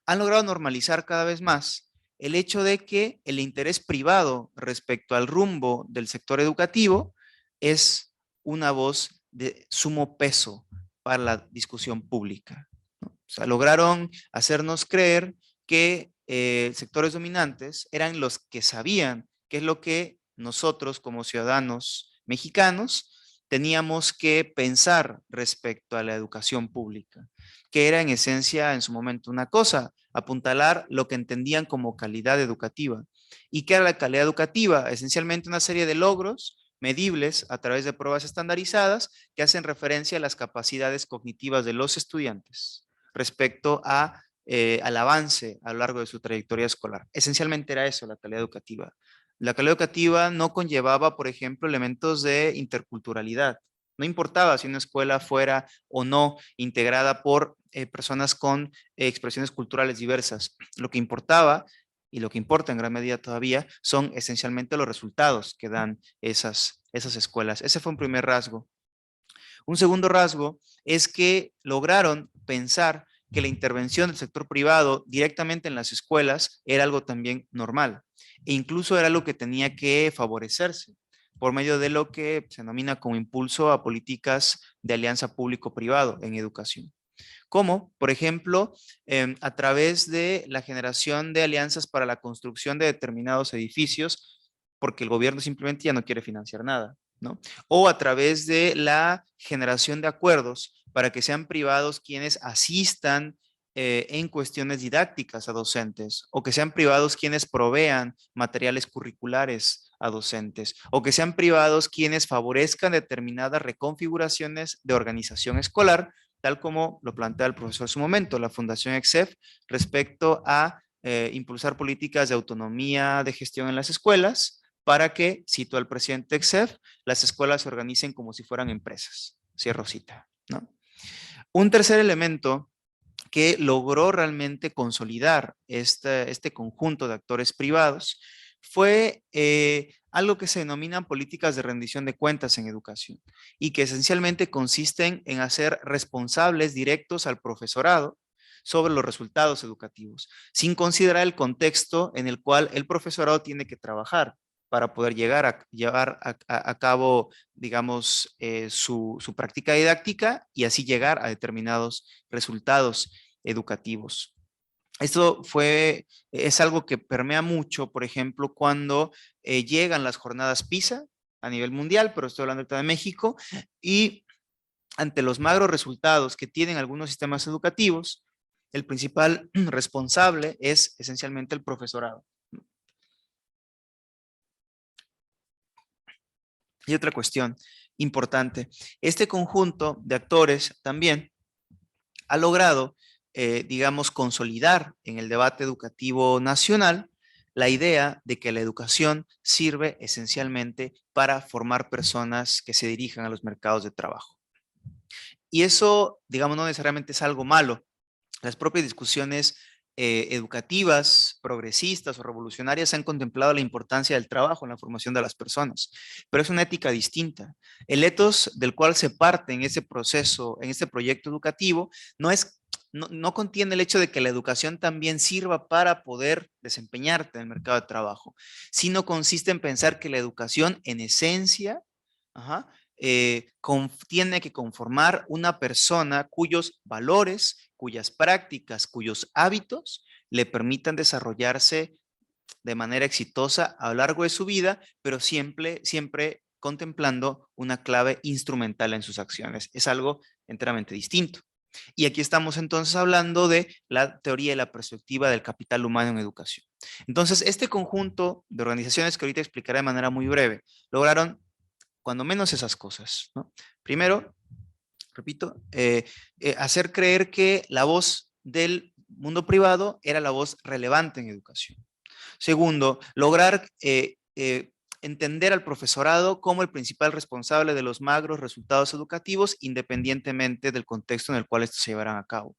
Speaker 3: han logrado normalizar cada vez más el hecho de que el interés privado respecto al rumbo del sector educativo es una voz de sumo peso para la discusión pública, ¿no? O sea, lograron hacernos creer que sectores dominantes eran los que sabían qué es lo que nosotros como ciudadanos mexicanos teníamos que pensar respecto a la educación pública, que era en esencia en su momento una cosa, apuntalar lo que entendían como calidad educativa. ¿Y qué era la calidad educativa? Esencialmente una serie de logros medibles a través de pruebas estandarizadas que hacen referencia a las capacidades cognitivas de los estudiantes respecto al avance a lo largo de su trayectoria escolar. Esencialmente era eso, la calidad educativa. La calidad educativa no conllevaba, por ejemplo, elementos de interculturalidad. No importaba si una escuela fuera o no integrada por personas con expresiones culturales diversas. Lo que importaba, y lo que importa en gran medida todavía, son esencialmente los resultados que dan esas escuelas. Ese fue un primer rasgo. Un segundo rasgo es que lograron pensar que la intervención del sector privado directamente en las escuelas era algo también normal e incluso era algo que tenía que favorecerse por medio de lo que se denomina como impulso a políticas de alianza público-privado en educación. Como, por ejemplo, a través de la generación de alianzas para la construcción de determinados edificios, porque el gobierno simplemente ya no quiere financiar nada, ¿no? O a través de la generación de acuerdos para que sean privados quienes asistan en cuestiones didácticas a docentes, o que sean privados quienes provean materiales curriculares a docentes, o que sean privados quienes favorezcan determinadas reconfiguraciones de organización escolar, tal como lo plantea el profesor en su momento, la Fundación EXEF, respecto a impulsar políticas de autonomía de gestión en las escuelas, para que, cito al presidente EXEF, las escuelas se organicen como si fueran empresas. Cierro cita, ¿no? Un tercer elemento que logró realmente consolidar este conjunto de actores privados fue algo que se denominan políticas de rendición de cuentas en educación y que esencialmente consisten en hacer responsables directos al profesorado sobre los resultados educativos, sin considerar el contexto en el cual el profesorado tiene que trabajar para poder llevar a cabo, digamos, su práctica didáctica y así llegar a determinados resultados educativos. Esto es algo que permea mucho, por ejemplo, cuando llegan las jornadas PISA a nivel mundial, pero estoy hablando ahorita de México, y ante los magros resultados que tienen algunos sistemas educativos, el principal responsable es esencialmente el profesorado. Y otra cuestión importante, este conjunto de actores también ha logrado, digamos, consolidar en el debate educativo nacional la idea de que la educación sirve esencialmente para formar personas que se dirijan a los mercados de trabajo. Y eso, digamos, no necesariamente es algo malo. Las propias discusiones educativas, progresistas o revolucionarias han contemplado la importancia del trabajo en la formación de las personas, pero es una ética distinta. El ethos del cual se parte en ese proceso, en este proyecto educativo, no contiene el hecho de que la educación también sirva para poder desempeñarte en el mercado de trabajo, sino consiste en pensar que la educación en esencia, tiene que conformar una persona cuyos valores, cuyas prácticas, cuyos hábitos le permitan desarrollarse de manera exitosa a lo largo de su vida, pero siempre contemplando una clave instrumental en sus acciones. Es algo enteramente distinto. Y aquí estamos entonces hablando de la teoría y la perspectiva del capital humano en educación. Entonces, este conjunto de organizaciones que ahorita explicaré de manera muy breve, lograron cuando menos esas cosas, ¿no? Primero, repito, hacer creer que la voz del mundo privado era la voz relevante en educación. Segundo, lograr entender al profesorado como el principal responsable de los magros resultados educativos, independientemente del contexto en el cual estos se llevarán a cabo.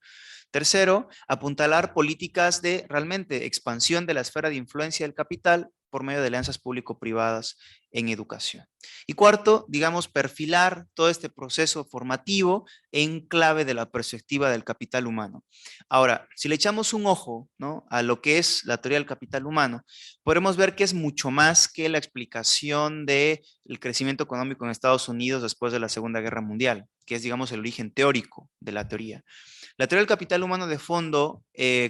Speaker 3: Tercero, apuntalar políticas de realmente expansión de la esfera de influencia del capital por medio de alianzas público-privadas en educación. Y cuarto, digamos, perfilar todo este proceso formativo en clave de la perspectiva del capital humano. Ahora, si le echamos un ojo, ¿no?, a lo que es la teoría del capital humano, podremos ver que es mucho más que la explicación del crecimiento económico en Estados Unidos después de la Segunda Guerra Mundial, que es, digamos, el origen teórico de la teoría. La teoría del capital humano de fondo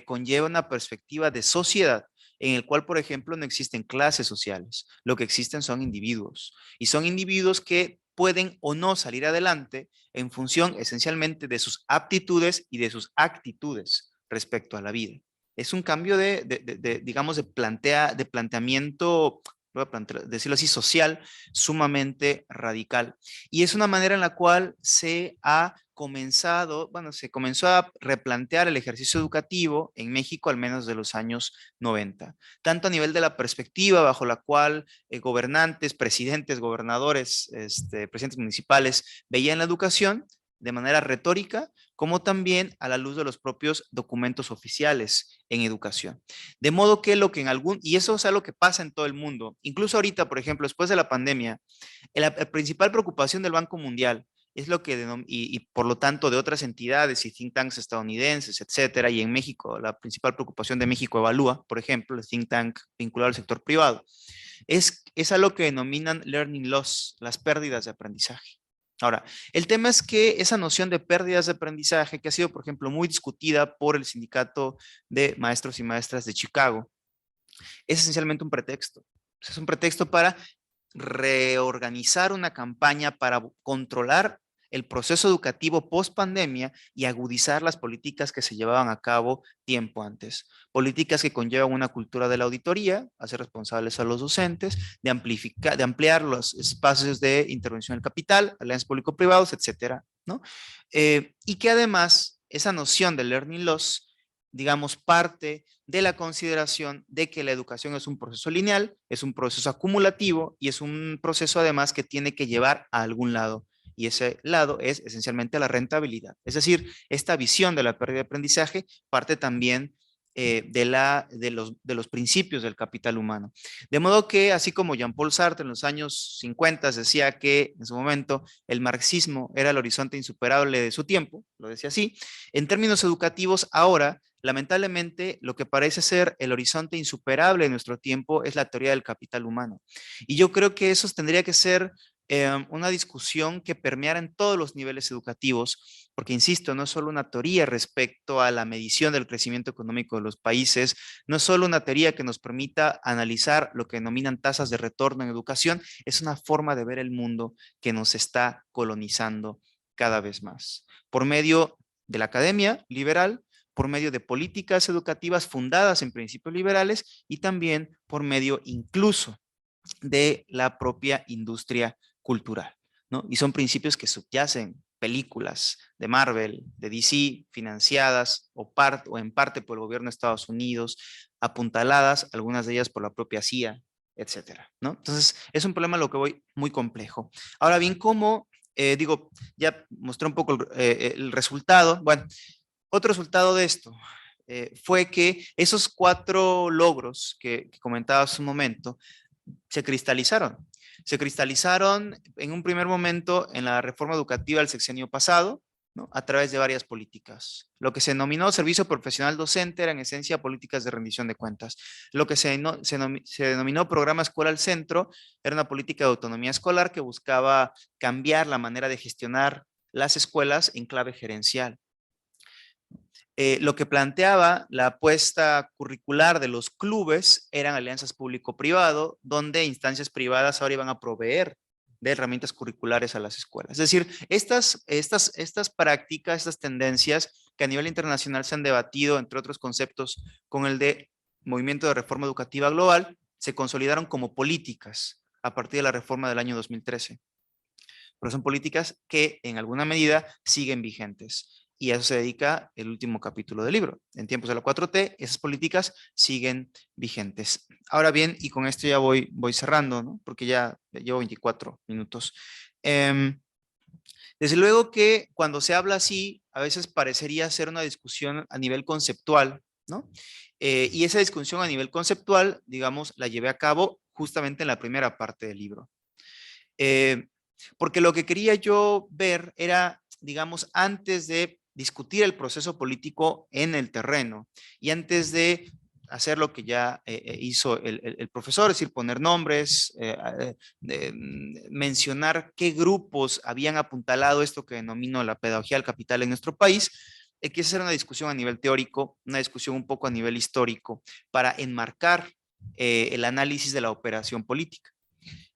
Speaker 3: conlleva una perspectiva de sociedad en el cual, por ejemplo, no existen clases sociales. Lo que existen son individuos. Y son individuos que pueden o no salir adelante en función esencialmente de sus aptitudes y de sus actitudes respecto a la vida. Es un cambio digamos, de planteamiento, voy a decirlo así, social, sumamente radical. Y es una manera en la cual se comenzó a replantear el ejercicio educativo en México al menos de los años 90, tanto a nivel de la perspectiva bajo la cual gobernantes, presidentes, gobernadores, presidentes municipales veían la educación de manera retórica, como también a la luz de los propios documentos oficiales en educación. De modo que y eso es algo que pasa en todo el mundo, incluso ahorita, por ejemplo, después de la pandemia, la principal preocupación del Banco Mundial es lo que y por lo tanto de otras entidades y think tanks estadounidenses, etcétera, y en México, la principal preocupación de México Evalúa, por ejemplo, el think tank vinculado al sector privado, es a lo que denominan learning loss, las pérdidas de aprendizaje. Ahora, el tema es que esa noción de pérdidas de aprendizaje, que ha sido, por ejemplo, muy discutida por el Sindicato de Maestros y Maestras de Chicago, es esencialmente un pretexto. Es un pretexto para reorganizar una campaña para controlar el proceso educativo post pandemia y agudizar las políticas que se llevaban a cabo tiempo antes. Políticas que conllevan una cultura de la auditoría, hacer responsables a los docentes, de ampliar los espacios de intervención del capital, alianzas público-privados, etcétera, ¿no? Y que además esa noción de learning loss, digamos, parte de la consideración de que la educación es un proceso lineal, es un proceso acumulativo y es un proceso además que tiene que llevar a algún lado. Y ese lado es esencialmente la rentabilidad. Es decir, esta visión de la pérdida de aprendizaje parte también de los principios del capital humano. De modo que, así como Jean-Paul Sartre en los años 50 decía que en su momento el marxismo era el horizonte insuperable de su tiempo, lo decía así, en términos educativos ahora, lamentablemente, lo que parece ser el horizonte insuperable de nuestro tiempo es la teoría del capital humano. Y yo creo que eso tendría que ser una discusión que permeara en todos los niveles educativos, porque insisto, no es solo una teoría respecto a la medición del crecimiento económico de los países, no es solo una teoría que nos permita analizar lo que denominan tasas de retorno en educación, es una forma de ver el mundo que nos está colonizando cada vez más, por medio de la academia liberal, por medio de políticas educativas fundadas en principios liberales y también por medio incluso de la propia industria cultural, ¿no? Y son principios que subyacen películas de Marvel, de DC, financiadas o en parte por el gobierno de Estados Unidos, apuntaladas, algunas de ellas por la propia CIA, etcétera, ¿no? Entonces, es un problema a lo que voy muy complejo. Ahora bien, ¿cómo? Ya mostré un poco el resultado. Bueno, otro resultado de esto fue que esos 4 logros que comentaba hace un momento se cristalizaron. Se cristalizaron en un primer momento en la reforma educativa del sexenio pasado, ¿no? A través de varias políticas. Lo que se denominó servicio profesional docente era en esencia políticas de rendición de cuentas. Lo que se denominó programa Escuela al Centro era una política de autonomía escolar que buscaba cambiar la manera de gestionar las escuelas en clave gerencial. Lo que planteaba la apuesta curricular de los clubes eran alianzas público-privado, donde instancias privadas ahora iban a proveer de herramientas curriculares a las escuelas. Es decir, estas prácticas, estas tendencias que a nivel internacional se han debatido, entre otros conceptos, con el de movimiento de reforma educativa global, se consolidaron como políticas a partir de la reforma del año 2013. Pero son políticas que en alguna medida siguen vigentes. Y a eso se dedica el último capítulo del libro. En tiempos de la 4T, esas políticas siguen vigentes. Ahora bien, y con esto ya voy cerrando, ¿no? Porque ya llevo 24 minutos. Desde luego que cuando se habla así, a veces parecería ser una discusión a nivel conceptual, ¿no? Y esa discusión a nivel conceptual, digamos, la llevé a cabo justamente en la primera parte del libro. Porque lo que quería yo ver era, digamos, antes de discutir el proceso político en el terreno y antes de hacer lo que ya hizo el profesor, es decir, poner nombres, mencionar qué grupos habían apuntalado esto que denomino la pedagogía del capital en nuestro país, quise hacer una discusión a nivel teórico, una discusión un poco a nivel histórico para enmarcar el análisis de la operación política.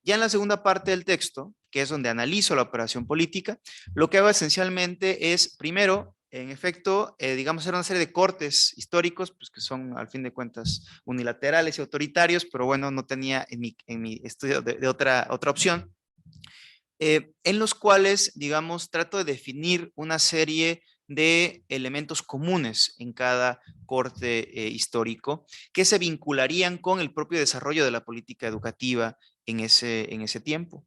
Speaker 3: Ya en la segunda parte del texto, que es donde analizo la operación política, lo que hago esencialmente es, primero, en efecto, digamos, hacer una serie de cortes históricos, pues que son, al fin de cuentas, unilaterales y autoritarios, pero bueno, no tenía en mi estudio de otra opción, en los cuales, digamos, trato de definir una serie de elementos comunes en cada corte histórico que se vincularían con el propio desarrollo de la política educativa en ese tiempo.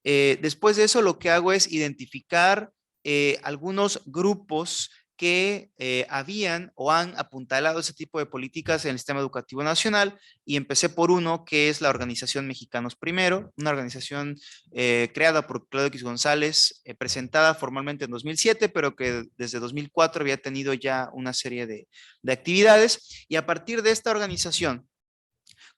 Speaker 3: Después de eso, lo que hago es identificar algunos grupos que habían o han apuntalado ese tipo de políticas en el sistema educativo nacional, y empecé por uno que es la Organización Mexicanos Primero, una organización creada por Claudio X González, presentada formalmente en 2007, pero que desde 2004 había tenido ya una serie de actividades, y a partir de esta organización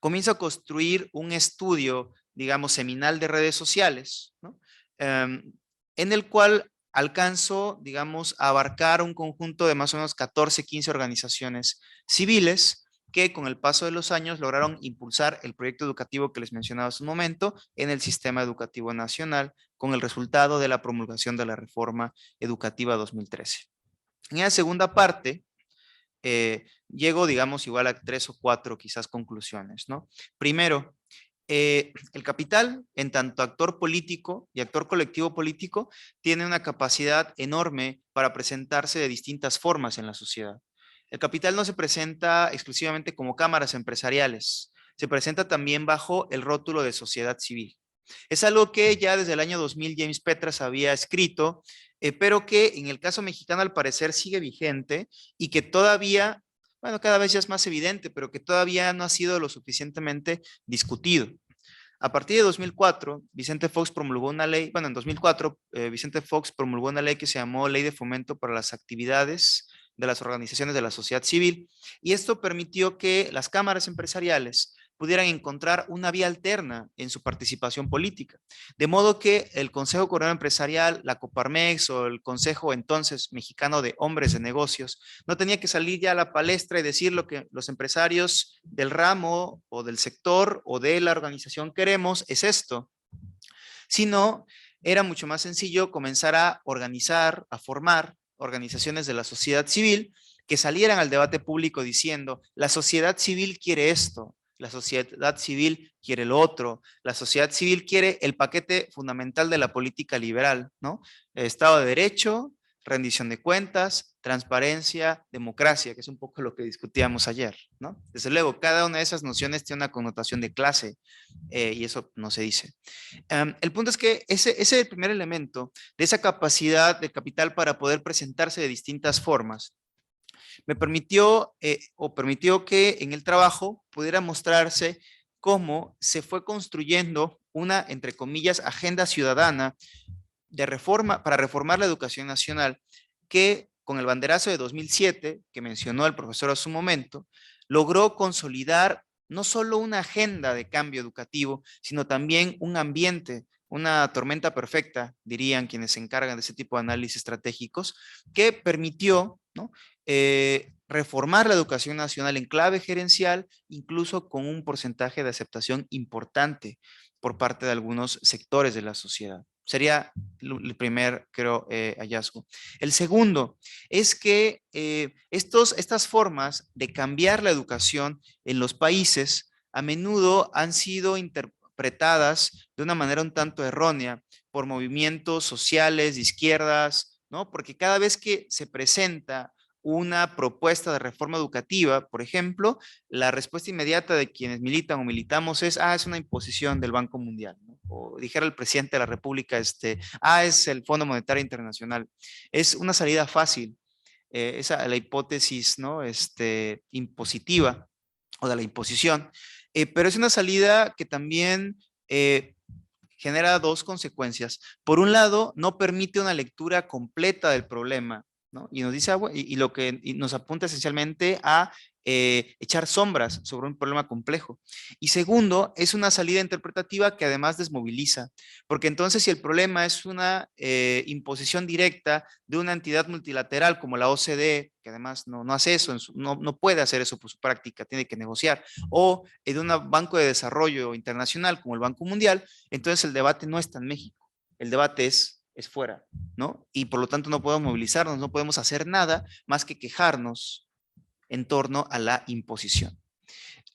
Speaker 3: comienza a construir un estudio, digamos, seminal de redes sociales, ¿no? En el cual alcanzó, digamos, a abarcar un conjunto de más o menos 14, 15 organizaciones civiles que con el paso de los años lograron impulsar el proyecto educativo que les mencionaba hace un momento en el sistema educativo nacional, con el resultado de la promulgación de la reforma educativa 2013. En la segunda parte, llego, digamos, igual a 3 o 4 quizás conclusiones, ¿no? Primero, el capital, en tanto actor político y actor colectivo político, tiene una capacidad enorme para presentarse de distintas formas en la sociedad. El capital no se presenta exclusivamente como cámaras empresariales, se presenta también bajo el rótulo de sociedad civil. Es algo que ya desde el año 2000 James Petras había escrito, pero que en el caso mexicano al parecer sigue vigente y que todavía, bueno, cada vez ya es más evidente, pero que todavía no ha sido lo suficientemente discutido. A partir de 2004, Vicente Fox promulgó una ley, bueno, en 2004, Vicente Fox promulgó una ley que se llamó Ley de Fomento para las Actividades de las Organizaciones de la Sociedad Civil, y esto permitió que las cámaras empresariales pudieran encontrar una vía alterna en su participación política. De modo que el Consejo Coordinador Empresarial, la Coparmex o el Consejo entonces mexicano de hombres de negocios no tenía que salir ya a la palestra y decir lo que los empresarios del ramo o del sector o de la organización queremos es esto, sino era mucho más sencillo comenzar a organizar, a formar organizaciones de la sociedad civil que salieran al debate público diciendo, la sociedad civil quiere esto, la sociedad civil quiere lo otro, la sociedad civil quiere el paquete fundamental de la política liberal, ¿no? Estado de Derecho, rendición de cuentas, transparencia, democracia, que es un poco lo que discutíamos ayer, ¿no? Desde luego, cada una de esas nociones tiene una connotación de clase, y eso no se dice. El punto es que ese es el primer elemento de esa capacidad de capital para poder presentarse de distintas formas. Me permitió permitió que en el trabajo pudiera mostrarse cómo se fue construyendo una, entre comillas, agenda ciudadana de reforma para reformar la educación nacional, que con el banderazo de 2007, que mencionó el profesor a su momento, logró consolidar no solo una agenda de cambio educativo, sino también un ambiente, una tormenta perfecta, dirían quienes se encargan de ese tipo de análisis estratégicos, que permitió, ¿no?, reformar la educación nacional en clave gerencial, incluso con un porcentaje de aceptación importante por parte de algunos sectores de la sociedad. Sería el primer, creo, hallazgo. El segundo es que estas formas de cambiar la educación en los países a menudo han sido interpretadas de una manera un tanto errónea por movimientos sociales de izquierdas, ¿no? Porque cada vez que se presenta una propuesta de reforma educativa, por ejemplo, la respuesta inmediata de quienes militan o militamos es una imposición del Banco Mundial, ¿no? O dijera el presidente de la República, es el Fondo Monetario Internacional. Es una salida fácil, la hipótesis, ¿no?, impositiva o de la imposición, pero es una salida que también genera dos consecuencias. Por un lado, no permite una lectura completa del problema, ¿no? Y nos dice, lo que nos apunta esencialmente a echar sombras sobre un problema complejo. Y segundo, es una salida interpretativa que además desmoviliza, porque entonces si el problema es una imposición directa de una entidad multilateral como la OCDE, que además no hace eso, no puede hacer eso por su práctica, tiene que negociar, o de un banco de desarrollo internacional como el Banco Mundial, entonces el debate no está en México, el debate es fuera, ¿no? Y por lo tanto no podemos movilizarnos, no podemos hacer nada más que quejarnos en torno a la imposición.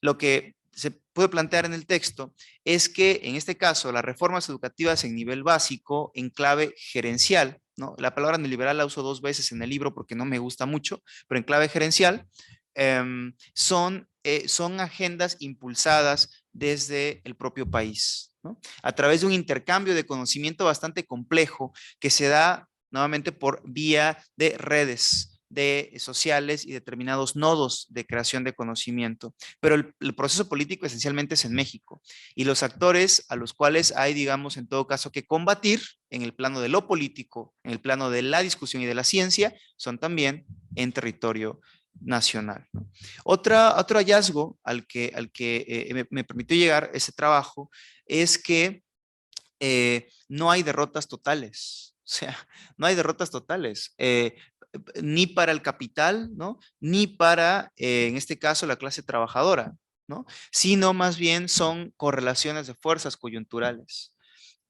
Speaker 3: Lo que se puede plantear en el texto es que en este caso las reformas educativas en nivel básico, en clave gerencial, ¿no? La palabra neoliberal la uso 2 veces en el libro porque no me gusta mucho, pero en clave gerencial son agendas impulsadas desde el propio país, ¿no?, a través de un intercambio de conocimiento bastante complejo que se da nuevamente por vía de redes de sociales y determinados nodos de creación de conocimiento. Pero el proceso político esencialmente es en México. Y los actores a los cuales hay, digamos, en todo caso que combatir en el plano de lo político, en el plano de la discusión y de la ciencia, son también en territorio nacional, ¿no? Otro hallazgo al que me permitió llegar ese trabajo es que no hay derrotas totales. O sea, no hay derrotas totales, ni para el capital, ¿no? Ni para, en este caso, la clase trabajadora, ¿no? Sino más bien son correlaciones de fuerzas coyunturales.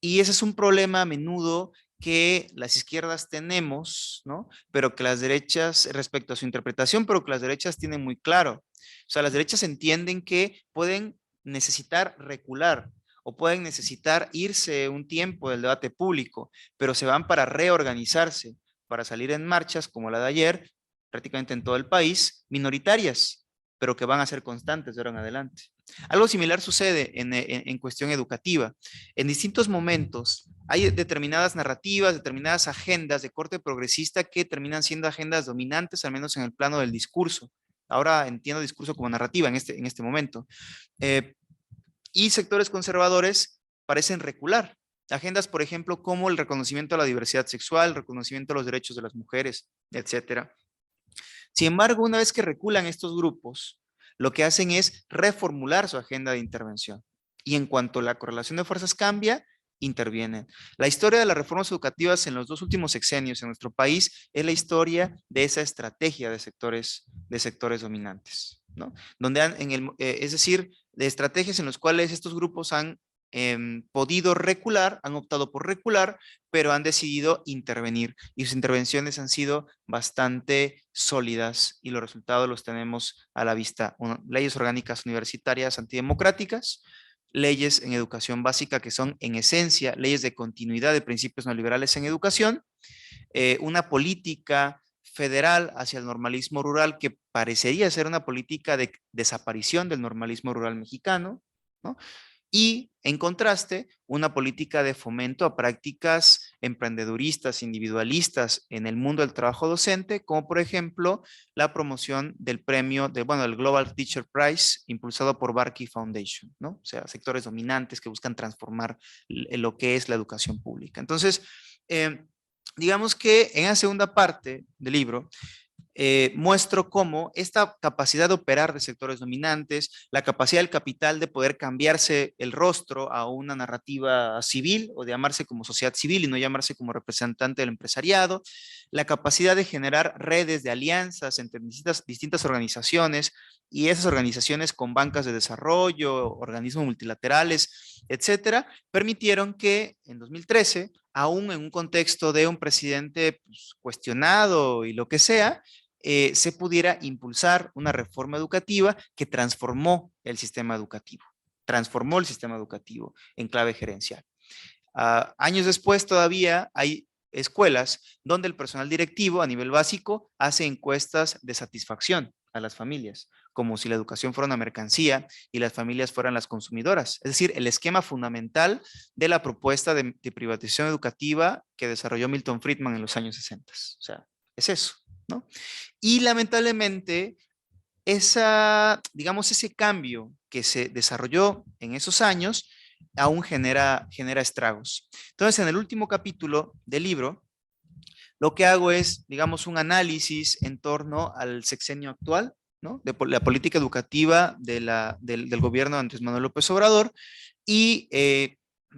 Speaker 3: Y ese es un problema a menudo que las izquierdas tenemos, ¿no? Pero que las derechas, respecto a su interpretación, pero que las derechas tienen muy claro. O sea, las derechas entienden que pueden necesitar recular o pueden necesitar irse un tiempo del debate público, pero se van para reorganizarse, para salir en marchas como la de ayer, prácticamente en todo el país, minoritarias, pero que van a ser constantes de ahora en adelante. Algo similar sucede en cuestión educativa. En distintos momentos hay determinadas narrativas, determinadas agendas de corte progresista que terminan siendo agendas dominantes, al menos en el plano del discurso. Ahora entiendo discurso como narrativa en este momento. Y sectores conservadores parecen recular. Agendas, por ejemplo, como el reconocimiento a la diversidad sexual, el reconocimiento a los derechos de las mujeres, etcétera. Sin embargo, una vez que reculan estos grupos, lo que hacen es reformular su agenda de intervención. Y en cuanto la correlación de fuerzas cambia, intervienen. La historia de las reformas educativas en los 2 últimos sexenios en nuestro país es la historia de esa estrategia de sectores dominantes, ¿no? Donde es decir, de estrategias en las cuales estos grupos han podido recular, han optado por recular, pero han decidido intervenir y sus intervenciones han sido bastante sólidas y los resultados los tenemos a la vista. Leyes orgánicas universitarias antidemocráticas, leyes en educación básica que son en esencia leyes de continuidad de principios neoliberales en educación, una política federal hacia el normalismo rural que parecería ser una política de desaparición del normalismo rural mexicano, ¿no? Y, en contraste, una política de fomento a prácticas emprendeduristas, individualistas en el mundo del trabajo docente, como por ejemplo la promoción del premio, del Global Teacher Prize, impulsado por Barkey Foundation, ¿no? O sea, sectores dominantes que buscan transformar lo que es la educación pública. Entonces, digamos que en la segunda parte del libro, muestro cómo esta capacidad de operar de sectores dominantes, la capacidad del capital de poder cambiarse el rostro a una narrativa civil o de llamarse como sociedad civil y no llamarse como representante del empresariado, la capacidad de generar redes de alianzas entre distintas organizaciones y esas organizaciones con bancas de desarrollo, organismos multilaterales, etcétera, permitieron que en 2013, aún en un contexto de un presidente pues, cuestionado y lo que sea, se pudiera impulsar una reforma educativa que transformó el sistema educativo en clave gerencial. Años después todavía hay escuelas donde el personal directivo a nivel básico hace encuestas de satisfacción a las familias, como si la educación fuera una mercancía y las familias fueran las consumidoras. Es decir, el esquema fundamental de la propuesta de privatización educativa que desarrolló Milton Friedman en los años 60. O sea, es eso, ¿no? Y lamentablemente, ese cambio que se desarrolló en esos años aún genera estragos. Entonces, en el último capítulo del libro, lo que hago es, digamos, un análisis en torno al sexenio actual, ¿no? De la política educativa del gobierno de Andrés Manuel López Obrador y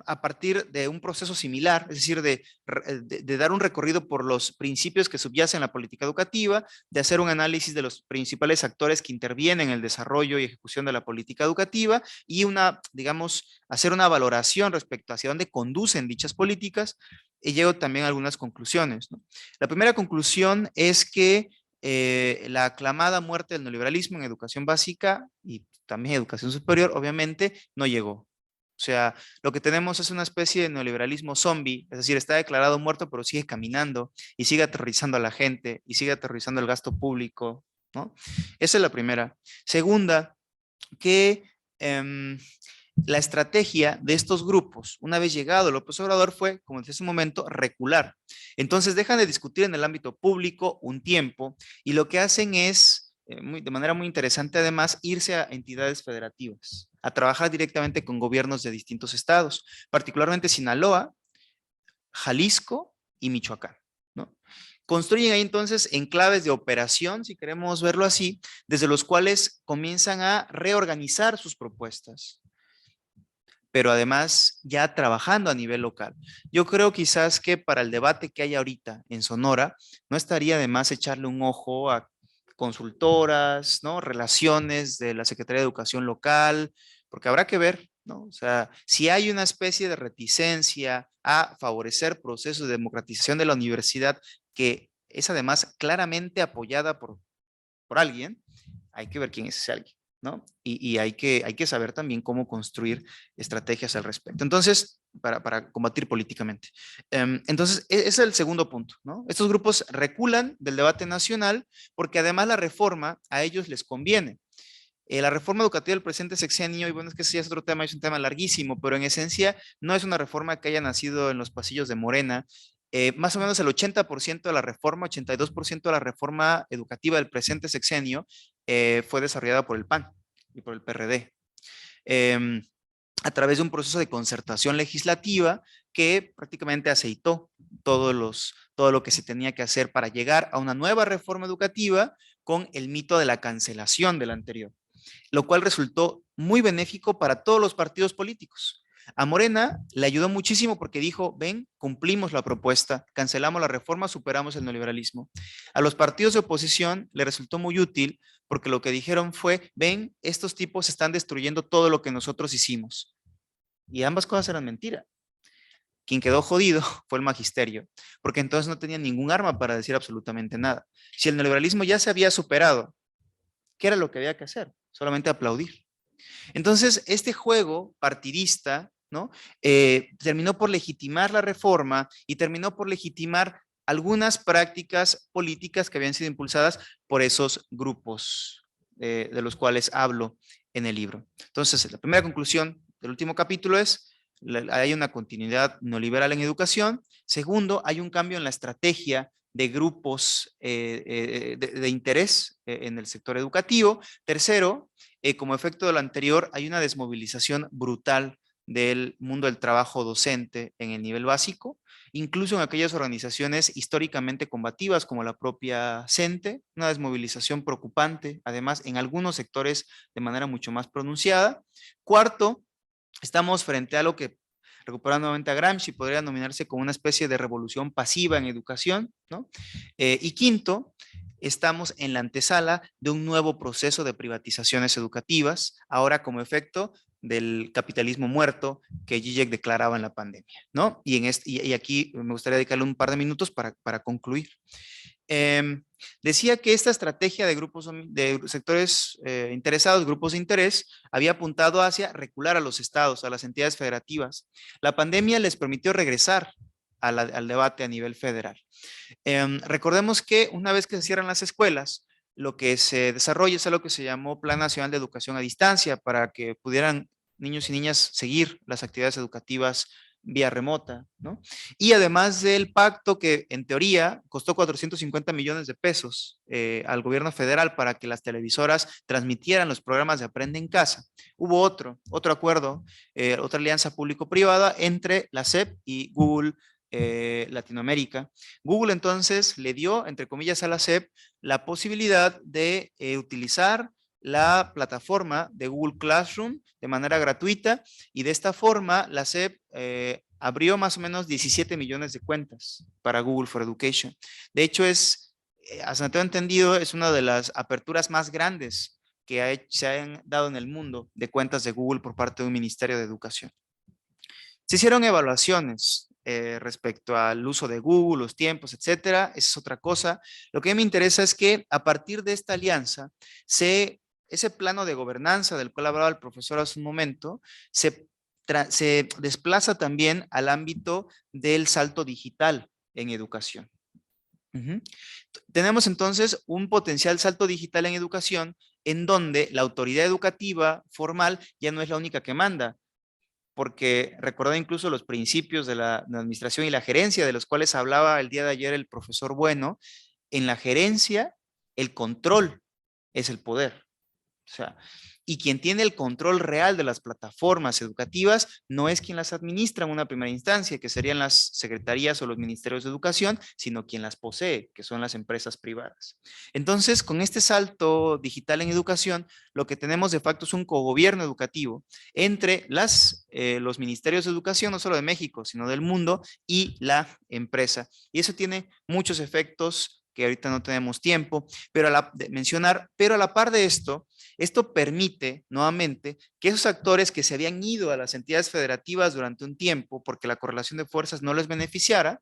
Speaker 3: a partir de un proceso similar, es decir, de dar un recorrido por los principios que subyacen la política educativa, de hacer un análisis de los principales actores que intervienen en el desarrollo y ejecución de la política educativa y hacer una valoración respecto hacia dónde conducen dichas políticas y llego también a algunas conclusiones, ¿no? La primera conclusión es que la aclamada muerte del neoliberalismo en educación básica y también educación superior, obviamente, no llegó. O sea, lo que tenemos es una especie de neoliberalismo zombie, es decir, está declarado muerto, pero sigue caminando y sigue aterrorizando a la gente y sigue aterrorizando el gasto público, ¿no? Esa es la primera. Segunda, que La estrategia de estos grupos, una vez llegado López Obrador, fue, como decía hace un momento, recular. Entonces dejan de discutir en el ámbito público un tiempo y lo que hacen es, de manera muy interesante además, irse a entidades federativas, a trabajar directamente con gobiernos de distintos estados, particularmente Sinaloa, Jalisco y Michoacán, ¿no? Construyen ahí entonces enclaves de operación, si queremos verlo así, desde los cuales comienzan a reorganizar sus propuestas, pero además ya trabajando a nivel local. Yo creo quizás que para el debate que hay ahorita en Sonora, no estaría de más echarle un ojo a consultoras, ¿no? Relaciones de la Secretaría de Educación local, porque habrá que ver, ¿no? O sea, si hay una especie de reticencia a favorecer procesos de democratización de la universidad que es además claramente apoyada por alguien, hay que ver quién es ese alguien, ¿no? Y hay que saber también cómo construir estrategias al respecto. Entonces, para combatir políticamente. Entonces, ese es el segundo punto, ¿no? Estos grupos reculan del debate nacional porque además la reforma a ellos les conviene. La reforma educativa del presente sexenio, y bueno, es que ese ya es otro tema, es un tema larguísimo, pero en esencia no es una reforma que haya nacido en los pasillos de Morena. Más o menos el 80% de la reforma, 82% de la reforma educativa del presente sexenio fue desarrollada por el PAN y por el PRD. A través de un proceso de concertación legislativa que prácticamente aceitó todo lo que se tenía que hacer para llegar a una nueva reforma educativa con el mito de la cancelación de la anterior, lo cual resultó muy benéfico para todos los partidos políticos. A Morena le ayudó muchísimo porque dijo, ven, cumplimos la propuesta, cancelamos la reforma, superamos el neoliberalismo. A los partidos de oposición le resultó muy útil porque lo que dijeron fue, ven, estos tipos están destruyendo todo lo que nosotros hicimos. Y ambas cosas eran mentira. Quien quedó jodido fue el magisterio, porque entonces no tenía ningún arma para decir absolutamente nada. Si el neoliberalismo ya se había superado, ¿qué era lo que había que hacer? Solamente aplaudir. Entonces, este juego partidista, ¿no? Terminó por legitimar la reforma y terminó por legitimar algunas prácticas políticas que habían sido impulsadas por esos grupos de los cuales hablo en el libro. Entonces, la primera conclusión del último capítulo es, hay una continuidad neoliberal en educación. Segundo, hay un cambio en la estrategia de grupos de interés en el sector educativo. Tercero, como efecto de lo anterior, hay una desmovilización brutal del mundo del trabajo docente en el nivel básico, incluso en aquellas organizaciones históricamente combativas como la propia CENTE, una desmovilización preocupante, además en algunos sectores de manera mucho más pronunciada. Cuarto, estamos frente a lo que, recuperando nuevamente a Gramsci, podría denominarse como una especie de revolución pasiva en educación, ¿no? Y quinto, estamos en la antesala de un nuevo proceso de privatizaciones educativas, ahora como efecto del capitalismo muerto que Zizek declaraba en la pandemia, ¿no? Y aquí me gustaría dedicarle un par de minutos para concluir. Decía que esta estrategia de grupos de sectores interesados, grupos de interés, había apuntado hacia recular a los estados, a las entidades federativas. La pandemia les permitió regresar al debate a nivel federal. Recordemos que una vez que se cierran las escuelas, lo que se desarrolla es algo que se llamó Plan Nacional de Educación a Distancia para que pudieran niños y niñas seguir las actividades educativas vía remota, ¿no? Y además del pacto que en teoría costó 450 millones de pesos al gobierno federal para que las televisoras transmitieran los programas de Aprende en Casa, hubo otro acuerdo, otra alianza público-privada entre la SEP y Google Latinoamérica. Google entonces le dio, entre comillas, a la SEP la posibilidad de utilizar la plataforma de Google Classroom de manera gratuita y de esta forma la SEP abrió más o menos 17 millones de cuentas para Google for Education. De hecho, hasta donde tengo entendido, es una de las aperturas más grandes que se han dado en el mundo de cuentas de Google por parte de un ministerio de educación. Se hicieron evaluaciones respecto al uso de Google, los tiempos, etcétera. Esa es otra cosa. Lo que me interesa es que a partir de esta alianza, ese plano de gobernanza del cual hablaba el profesor hace un momento, se desplaza también al ámbito del salto digital en educación. Tenemos entonces un potencial salto digital en educación en donde la autoridad educativa formal ya no es la única que manda, porque recordando incluso los principios de la administración y la gerencia, de los cuales hablaba el día de ayer el profesor Bueno, en la gerencia el control es el poder. O sea, y quien tiene el control real de las plataformas educativas no es quien las administra en una primera instancia, que serían las secretarías o los ministerios de educación, sino quien las posee, que son las empresas privadas. Entonces, con este salto digital en educación, lo que tenemos de facto es un cogobierno educativo entre los ministerios de educación, no solo de México, sino del mundo, y la empresa. Y eso tiene muchos efectos que ahorita no tenemos tiempo de mencionar, pero a la par de esto permite nuevamente que esos actores que se habían ido a las entidades federativas durante un tiempo porque la correlación de fuerzas no les beneficiaba,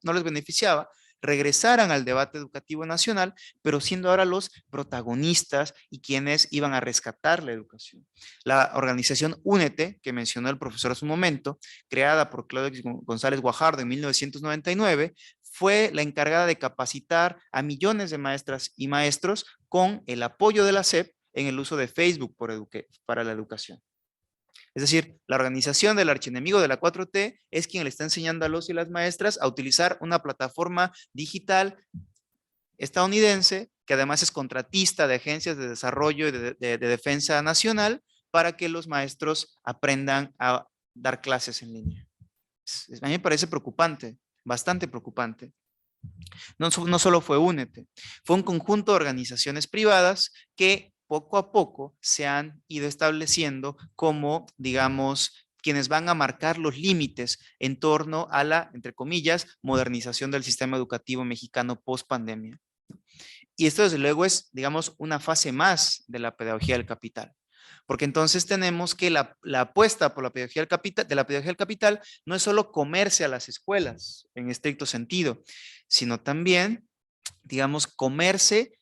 Speaker 3: regresaran al debate educativo nacional, pero siendo ahora los protagonistas y quienes iban a rescatar la educación. La organización Únete, que mencionó el profesor hace un momento, creada por Claudio González Guajardo en 1999, fue la encargada de capacitar a millones de maestras y maestros con el apoyo de la SEP en el uso de Facebook para la educación. Es decir, la organización del archienemigo de la 4T es quien le está enseñando a los y las maestras a utilizar una plataforma digital estadounidense, que además es contratista de agencias de desarrollo y de defensa nacional, para que los maestros aprendan a dar clases en línea. A mí me parece preocupante, bastante preocupante. No solo fue Únete, fue un conjunto de organizaciones privadas que poco a poco se han ido estableciendo como, digamos, quienes van a marcar los límites en torno a la, entre comillas, modernización del sistema educativo mexicano post pandemia. Y esto desde luego es, digamos, una fase más de la pedagogía del capital. Porque entonces tenemos que la apuesta por la pedagogía del capital no es solo comerse a las escuelas en estricto sentido, sino también, digamos, comerse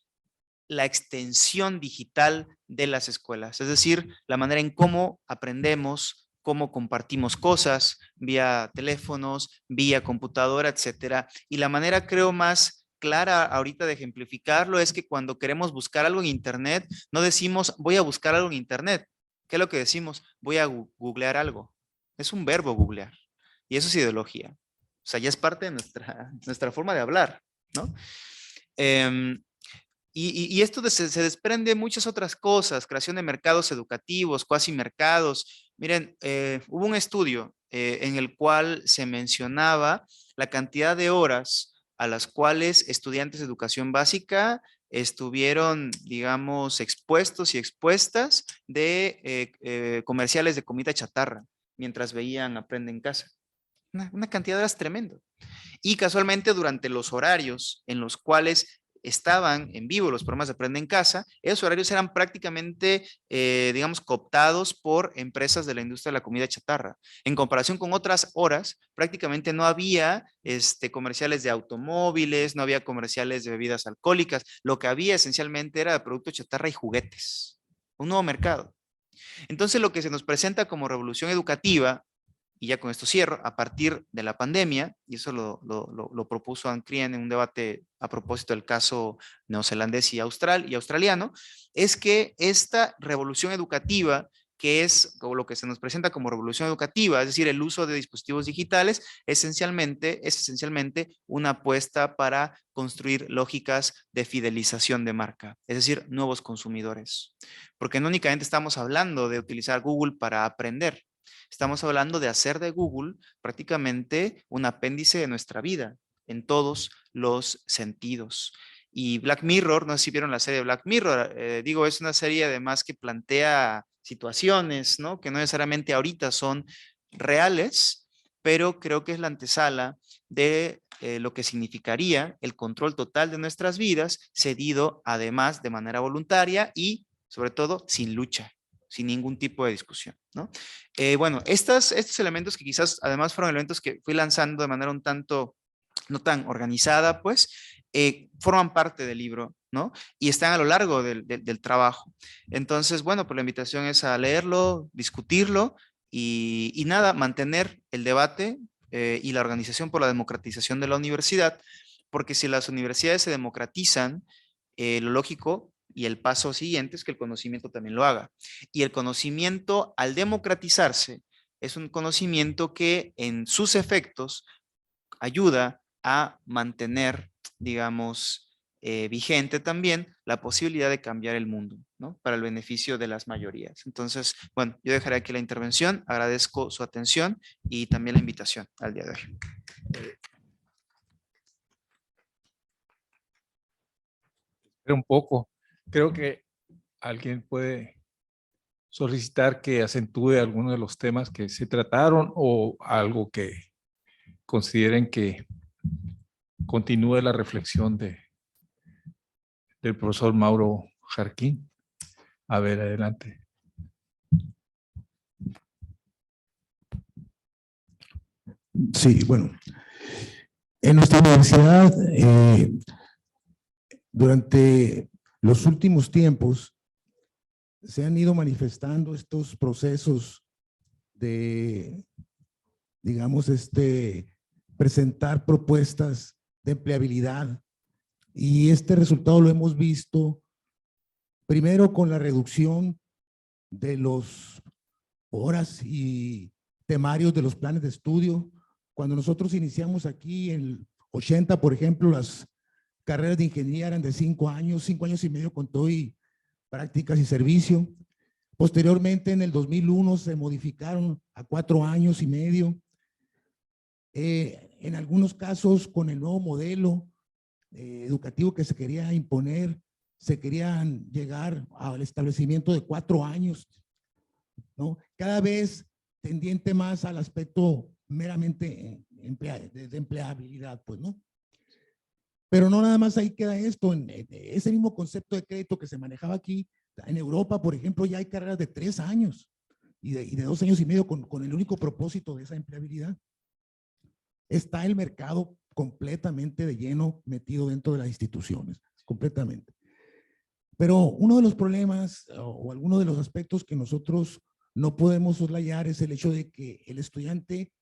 Speaker 3: la extensión digital de las escuelas, es decir, la manera en cómo aprendemos, cómo compartimos cosas vía teléfonos, vía computadora, etcétera. Y la manera, creo, más clara ahorita de ejemplificarlo es que cuando queremos buscar algo en internet, no decimos voy a buscar algo en internet. ¿Qué es lo que decimos? Voy a googlear algo. Es un verbo googlear. Y eso es ideología. O sea, ya es parte de nuestra forma de hablar, ¿no? Y esto se desprende de muchas otras cosas, creación de mercados educativos, cuasi mercados. Miren, hubo un estudio en el cual se mencionaba la cantidad de horas a las cuales estudiantes de educación básica estuvieron, digamos, expuestos y expuestas de comerciales de comida chatarra mientras veían Aprende en Casa. Una cantidad de horas tremendo. Y casualmente durante los horarios en los cuales estaban en vivo los programas de Aprende en Casa, esos horarios eran prácticamente, digamos, cooptados por empresas de la industria de la comida chatarra. En comparación con otras horas, prácticamente no había comerciales de automóviles, no había comerciales de bebidas alcohólicas. Lo que había esencialmente era de productos chatarra y juguetes. Un nuevo mercado. Entonces, lo que se nos presenta como revolución educativa, y ya con esto cierro, a partir de la pandemia, y eso lo propuso Ann Crien en un debate a propósito del caso neozelandés y australiano, es que esta revolución educativa, que es lo que se nos presenta como revolución educativa, es decir, el uso de dispositivos digitales, es esencialmente una apuesta para construir lógicas de fidelización de marca, es decir, nuevos consumidores. Porque no únicamente estamos hablando de utilizar Google para aprender, estamos hablando de hacer de Google prácticamente un apéndice de nuestra vida en todos los sentidos. Y Black Mirror, no sé si vieron la serie de Black Mirror, es una serie además que plantea situaciones, ¿no? Que no necesariamente ahorita son reales, pero creo que es la antesala de lo que significaría el control total de nuestras vidas, cedido además de manera voluntaria y sobre todo sin lucha, sin ningún tipo de discusión, ¿no? Bueno, estos elementos que quizás además fueron elementos que fui lanzando de manera un tanto no tan organizada, pues, forman parte del libro, ¿no? Y están a lo largo del trabajo. Entonces, bueno, pues la invitación es a leerlo, discutirlo y nada, mantener el debate y la organización por la democratización de la universidad, porque si las universidades se democratizan, lo lógico y el paso siguiente es que el conocimiento también lo haga. Y el conocimiento, al democratizarse, es un conocimiento que en sus efectos ayuda a mantener, digamos, vigente también la posibilidad de cambiar el mundo, ¿no? Para el beneficio de las mayorías. Entonces, bueno, yo dejaré aquí la intervención, agradezco su atención y también la invitación al día de hoy.
Speaker 1: Espera un poco. Creo que alguien puede solicitar que acentúe alguno de los temas que se trataron o algo que consideren que continúe la reflexión del profesor Mauro Jarquín. A ver, adelante.
Speaker 4: Sí, bueno, en nuestra universidad, durante los últimos tiempos, se han ido manifestando estos procesos de, digamos, presentar propuestas de empleabilidad, y este resultado lo hemos visto primero con la reducción de los horas y temarios de los planes de estudio. Cuando nosotros iniciamos aquí en el 80, por ejemplo, las carreras de ingeniería eran de 5 años, 5 años y medio con todo y prácticas y servicio. Posteriormente, en el 2001, se modificaron a 4 años y medio. En algunos casos, con el nuevo modelo educativo que se quería imponer, se querían llegar al establecimiento de 4 años, ¿no? Cada vez tendiente más al aspecto meramente de empleabilidad, pues, ¿no? Pero no nada más ahí queda esto. En ese mismo concepto de crédito que se manejaba aquí, en Europa, por ejemplo, ya hay carreras de 3 años y de 2 años y medio con el único propósito de esa empleabilidad. Está el mercado completamente de lleno metido dentro de las instituciones, completamente. Pero uno de los problemas o alguno de los aspectos que nosotros no podemos soslayar es el hecho de que el estudiante,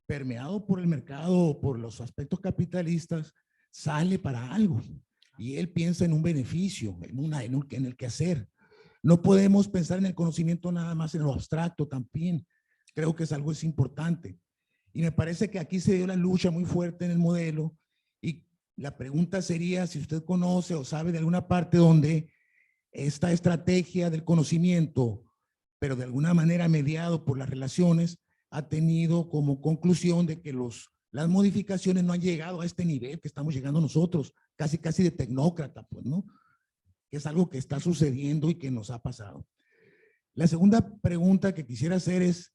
Speaker 4: permeado por el mercado o por los aspectos capitalistas, sale para algo y él piensa en un beneficio, en el quehacer. No podemos pensar en el conocimiento nada más en lo abstracto también. Creo que es importante. Y me parece que aquí se dio la lucha muy fuerte en el modelo, y la pregunta sería si usted conoce o sabe de alguna parte donde esta estrategia del conocimiento, pero de alguna manera mediado por las relaciones, ha tenido como conclusión de que las modificaciones no han llegado a este nivel que estamos llegando nosotros, casi de tecnócrata, pues, ¿no? Que es algo que está sucediendo y que nos ha pasado. La segunda pregunta que quisiera hacer es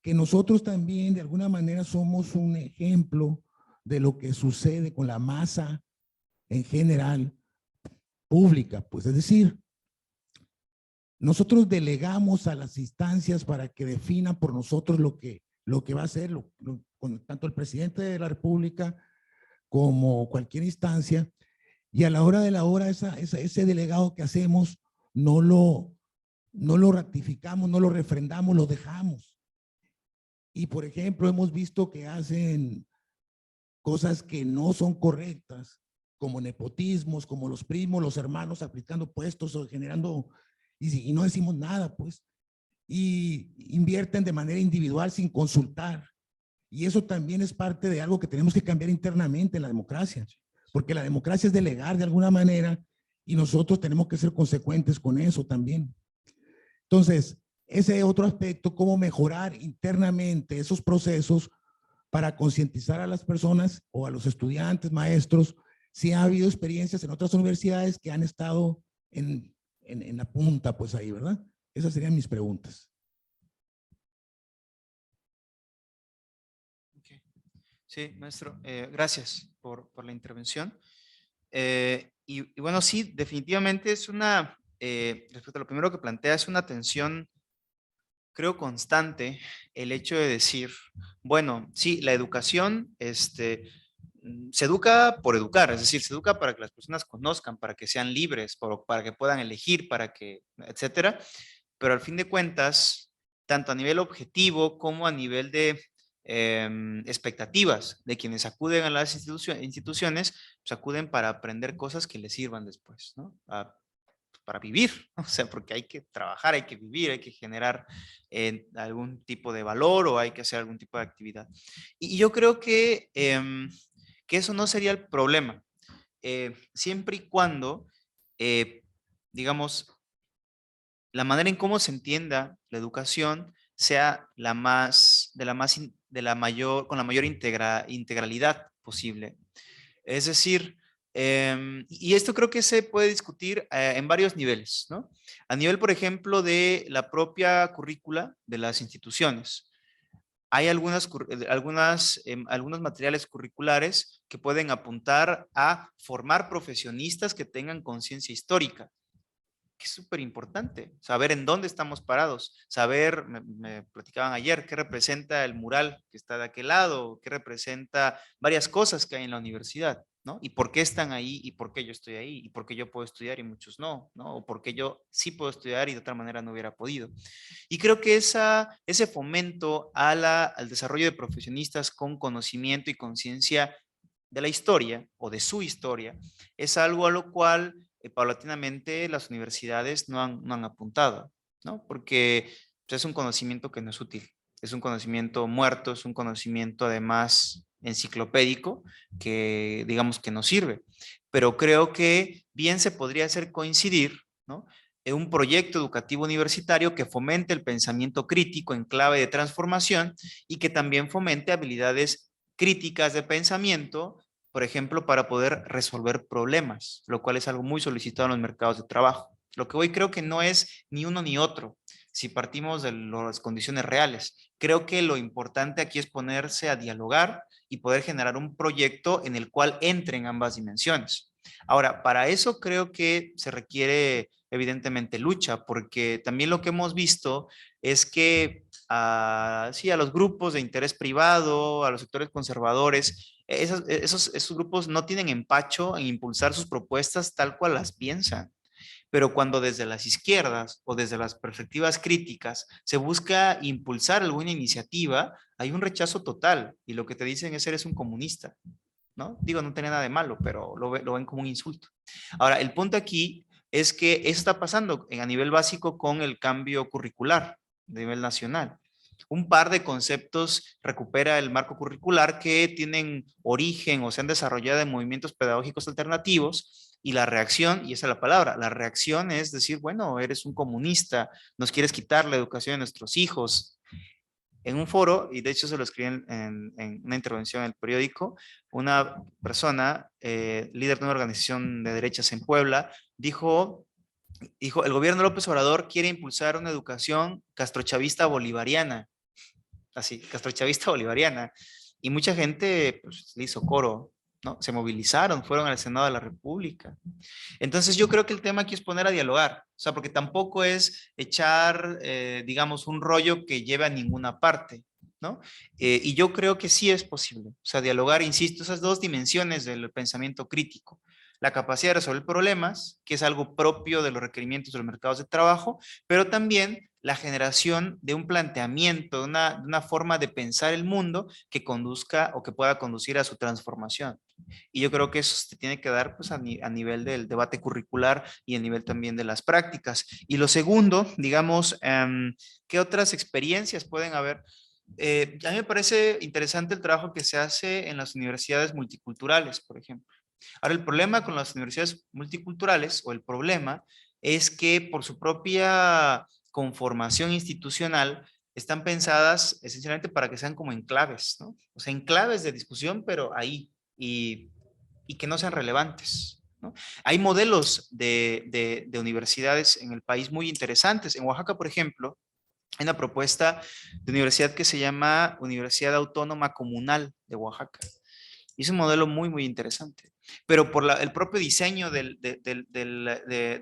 Speaker 4: que nosotros también de alguna manera somos un ejemplo de lo que sucede con la masa en general pública, pues, es decir, nosotros delegamos a las instancias para que definan por nosotros lo que va a hacer, tanto el presidente de la República como cualquier instancia, y a la hora de la hora ese delegado que hacemos no lo ratificamos, no lo refrendamos, lo dejamos. Y por ejemplo, hemos visto que hacen cosas que no son correctas, como nepotismos, como los primos, los hermanos aplicando puestos o generando, y no decimos nada, pues. Y invierten de manera individual sin consultar. Y eso también es parte de algo que tenemos que cambiar internamente en la democracia, porque la democracia es delegar de alguna manera y nosotros tenemos que ser consecuentes con eso también. Entonces, ese otro aspecto, cómo mejorar internamente esos procesos para concientizar a las personas o a los estudiantes, maestros, si ha habido experiencias en otras universidades que han estado en la punta, pues ahí, ¿verdad? Esas serían mis preguntas.
Speaker 3: Okay. Sí, maestro, gracias por la intervención. Y bueno, sí, definitivamente es respecto a lo primero que plantea, es una tensión, creo, constante, el hecho de decir, bueno, sí, la educación, se educa por educar, es decir, se educa para que las personas conozcan, para que sean libres, para que puedan elegir, etcétera. Pero al fin de cuentas, tanto a nivel objetivo como a nivel de expectativas de quienes acuden a las instituciones, pues acuden para aprender cosas que les sirvan después, ¿no? para vivir, ¿no? O sea, porque hay que trabajar, hay que vivir, hay que generar algún tipo de valor o hay que hacer algún tipo de actividad. Y yo creo que eso no sería el problema, siempre y cuando, digamos, la manera en cómo se entienda la educación sea la más, de la más, de la mayor, con la mayor integralidad posible. Es decir, y esto creo que se puede discutir en varios niveles, ¿no? A nivel, por ejemplo, de la propia currícula de las instituciones. Hay algunos materiales curriculares que pueden apuntar a formar profesionistas que tengan conciencia histórica, que es súper importante, saber en dónde estamos parados, saber, me platicaban ayer, qué representa el mural que está de aquel lado, qué representa varias cosas que hay en la universidad, ¿no? Y por qué están ahí y por qué yo estoy ahí y por qué yo puedo estudiar y muchos no, ¿no? O por qué yo sí puedo estudiar y de otra manera no hubiera podido. Y creo que ese fomento al desarrollo de profesionistas con conocimiento y conciencia de la historia o de su historia es algo a lo cual paulatinamente las universidades no han apuntado, ¿no? Porque pues, es un conocimiento que no es útil, es un conocimiento muerto, es un conocimiento además enciclopédico que digamos que no sirve. Pero creo que bien se podría hacer coincidir, ¿no? En un proyecto educativo universitario que fomente el pensamiento crítico en clave de transformación y que también fomente habilidades críticas de pensamiento, por ejemplo, para poder resolver problemas, lo cual es algo muy solicitado en los mercados de trabajo. Lo que hoy creo que no es ni uno ni otro, si partimos de las condiciones reales. Creo que lo importante aquí es ponerse a dialogar y poder generar un proyecto en el cual entren ambas dimensiones. Ahora, para eso creo que se requiere evidentemente lucha, porque también lo que hemos visto es que sí, a los grupos de interés privado, a los sectores conservadores, esos grupos no tienen empacho en impulsar sus propuestas tal cual las piensan. Pero cuando desde las izquierdas o desde las perspectivas críticas se busca impulsar alguna iniciativa, hay un rechazo total y lo que te dicen es eres un comunista, ¿no? Digo, no tiene nada de malo, pero lo ven como un insulto. Ahora, el punto aquí es que eso está pasando a nivel básico con el cambio curricular a nivel nacional. Un par de conceptos recupera el marco curricular que tienen origen o se han desarrollado en movimientos pedagógicos alternativos y la reacción, y esa es la palabra, la reacción es decir, bueno, eres un comunista, nos quieres quitar la educación de nuestros hijos. En un foro, y de hecho se lo escribí en una intervención en el periódico, una persona, líder de una organización de derechas en Puebla, dijo, el gobierno de López Obrador quiere impulsar una educación castrochavista bolivariana, así, castrochavista bolivariana, y mucha gente pues, le hizo coro, ¿no? Se movilizaron, fueron al Senado de la República. Entonces yo creo que el tema aquí es poner a dialogar, o sea, porque tampoco es echar, digamos, un rollo que lleve a ninguna parte, ¿no? Y yo creo que sí es posible, o sea, dialogar, insisto, esas dos dimensiones del pensamiento crítico. La capacidad de resolver problemas, que es algo propio de los requerimientos de los mercados de trabajo, pero también la generación de un planteamiento, de una forma de pensar el mundo que conduzca o que pueda conducir a su transformación. Y yo creo que eso se tiene que dar pues, a nivel del debate curricular y a nivel también de las prácticas. Y lo segundo, digamos, ¿qué otras experiencias pueden haber? A mí me parece interesante el trabajo que se hace en las universidades multiculturales, por ejemplo. Ahora, el problema con las universidades multiculturales, o el problema, es que por su propia conformación institucional, están pensadas esencialmente para que sean como enclaves, ¿no? O sea, enclaves de discusión, pero ahí, y que no sean relevantes, ¿no? Hay modelos de universidades en el país muy interesantes. En Oaxaca, por ejemplo, hay una propuesta de universidad que se llama Universidad Autónoma Comunal de Oaxaca. Y es un modelo muy, muy interesante. Pero por el propio diseño de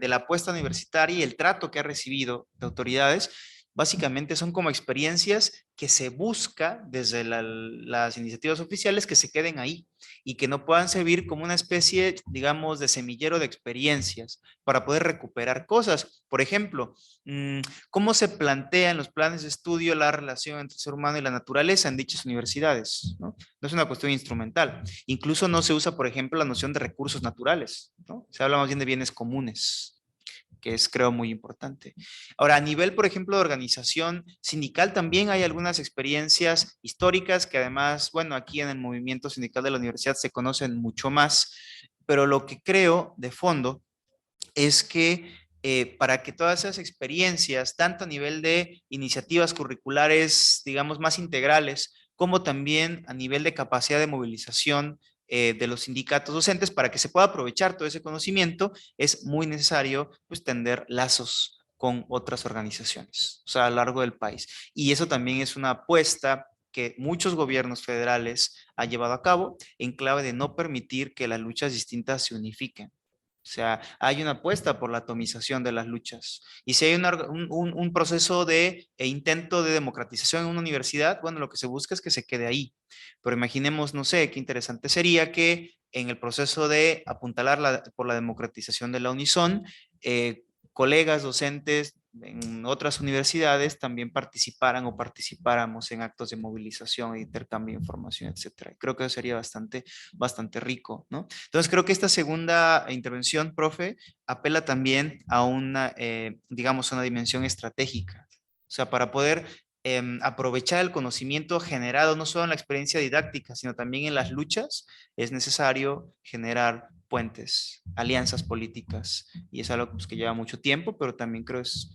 Speaker 3: la apuesta universitaria y el trato que ha recibido de autoridades, básicamente son como experiencias que se busca desde las iniciativas oficiales que se queden ahí y que no puedan servir como una especie, digamos, de semillero de experiencias para poder recuperar cosas. Por ejemplo, ¿cómo se plantea en los planes de estudio la relación entre el ser humano y la naturaleza en dichas universidades? ¿No? No es una cuestión instrumental. Incluso no se usa, por ejemplo, la noción de recursos naturales, ¿no? Se habla más bien de bienes comunes, que es, creo, muy importante. Ahora, a nivel, por ejemplo, de organización sindical, también hay algunas experiencias históricas que además, bueno, aquí en el movimiento sindical de la universidad se conocen mucho más, pero lo que creo de fondo es que para que todas esas experiencias, tanto a nivel de iniciativas curriculares, digamos, más integrales, como también a nivel de capacidad de movilización de los sindicatos docentes, para que se pueda aprovechar todo ese conocimiento, es muy necesario pues, tender lazos con otras organizaciones, o sea, a lo largo del país. Y eso también es una apuesta que muchos gobiernos federales han llevado a cabo en clave de no permitir que las luchas distintas se unifiquen. O sea, hay una apuesta por la atomización de las luchas. Y si hay un proceso de intento de democratización en una universidad, bueno, lo que se busca es que se quede ahí. Pero imaginemos, no sé, qué interesante sería que en el proceso de apuntalar por la democratización de la Unison, colegas docentes en otras universidades también participaran o participáramos en actos de movilización e intercambio de información, etcétera. Creo que eso sería bastante rico, ¿no? Entonces creo que esta segunda intervención, profe, apela también a una, digamos, una dimensión estratégica. O sea, para poder aprovechar el conocimiento generado no solo en la experiencia didáctica, sino también en las luchas, es necesario generar puentes, alianzas políticas, y es algo pues, que lleva mucho tiempo, pero también creo es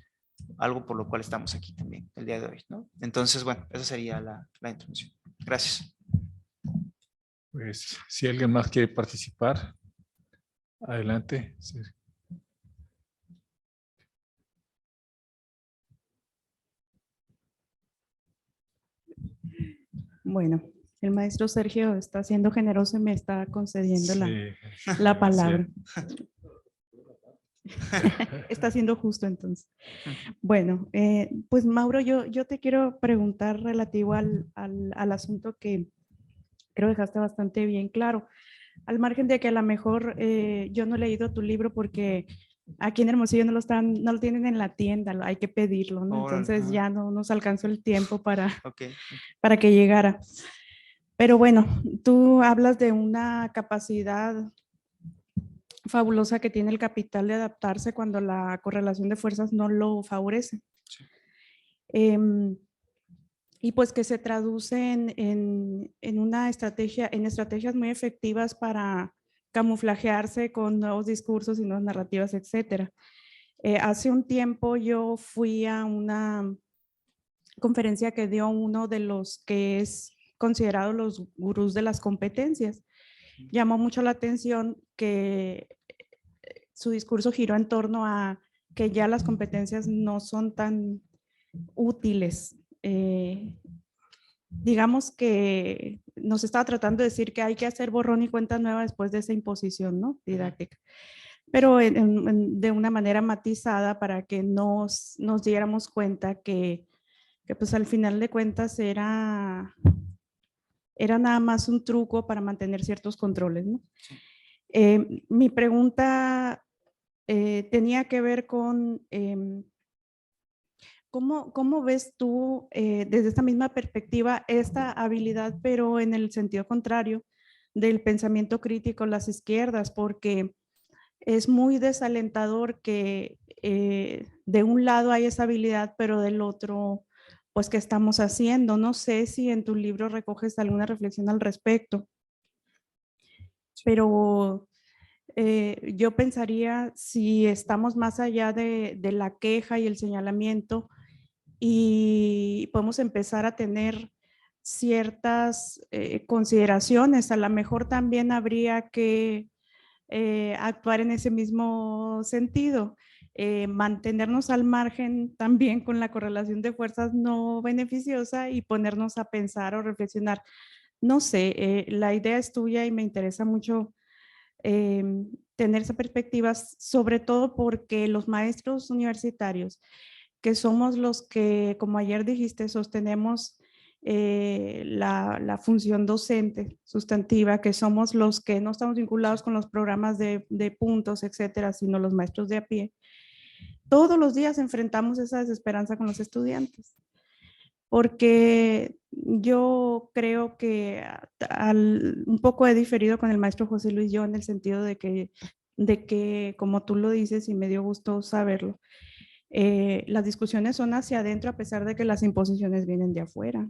Speaker 3: algo por lo cual estamos aquí también el día de hoy, ¿no? Entonces, bueno, esa sería la introducción. Gracias.
Speaker 1: Pues si alguien más quiere participar, adelante. Sí.
Speaker 5: Bueno, el maestro Sergio está siendo generoso y me está concediendo
Speaker 1: Sí,
Speaker 5: la palabra.
Speaker 1: sí.
Speaker 5: Está siendo justo entonces. Bueno, pues Mauro, yo te quiero preguntar relativo al asunto que creo dejaste bastante bien claro. Al margen de que a lo mejor yo no he leído tu libro porque aquí en Hermosillo no lo tienen en la tienda, hay que pedirlo, ¿no? Entonces ya no nos alcanzó el tiempo
Speaker 3: Okay.
Speaker 5: para que llegara. Pero bueno, tú hablas de una capacidad fabulosa que tiene el capital de adaptarse cuando la correlación de fuerzas no lo favorece.
Speaker 3: Sí.
Speaker 5: Y pues que se traduce en una estrategia, en estrategias muy efectivas para camuflajearse con nuevos discursos y nuevas narrativas, etcétera. Hace un tiempo yo fui a una conferencia que dio uno de los que es considerado los gurús de las competencias. Llamó mucho la atención que su discurso giró en torno a que ya las competencias no son tan útiles. Digamos que nos estaba tratando de decir que hay que hacer borrón y cuenta nueva después de esa imposición, ¿no? Didáctica. Pero de una manera matizada para que nos diéramos cuenta que pues al final de cuentas era nada más un truco para mantener ciertos controles, ¿no? Mi pregunta tenía que ver con ¿cómo ves tú desde esta misma perspectiva esta habilidad, pero en el sentido contrario del pensamiento crítico las izquierdas? Porque es muy desalentador que de un lado hay esa habilidad, pero del otro, pues, ¿qué estamos haciendo? No sé si en tu libro recoges alguna reflexión al respecto, pero yo pensaría si estamos más allá de la queja y el señalamiento y podemos empezar a tener ciertas consideraciones, a lo mejor también habría que actuar en ese mismo sentido. Mantenernos al margen también con la correlación de fuerzas no beneficiosa y ponernos a pensar o reflexionar. No sé, la idea es tuya y me interesa mucho tener esa perspectiva, sobre todo porque los maestros universitarios, que somos los que, como ayer dijiste, sostenemos la función docente sustantiva, que somos los que no estamos vinculados con los programas de puntos, etcétera, sino los maestros de a pie. Todos los días enfrentamos esa desesperanza con los estudiantes, porque yo creo que un poco he diferido con el maestro José Luis yo en el sentido de que de que, como tú lo dices, y me dio gusto saberlo, las discusiones son hacia adentro a pesar de que las imposiciones vienen de afuera.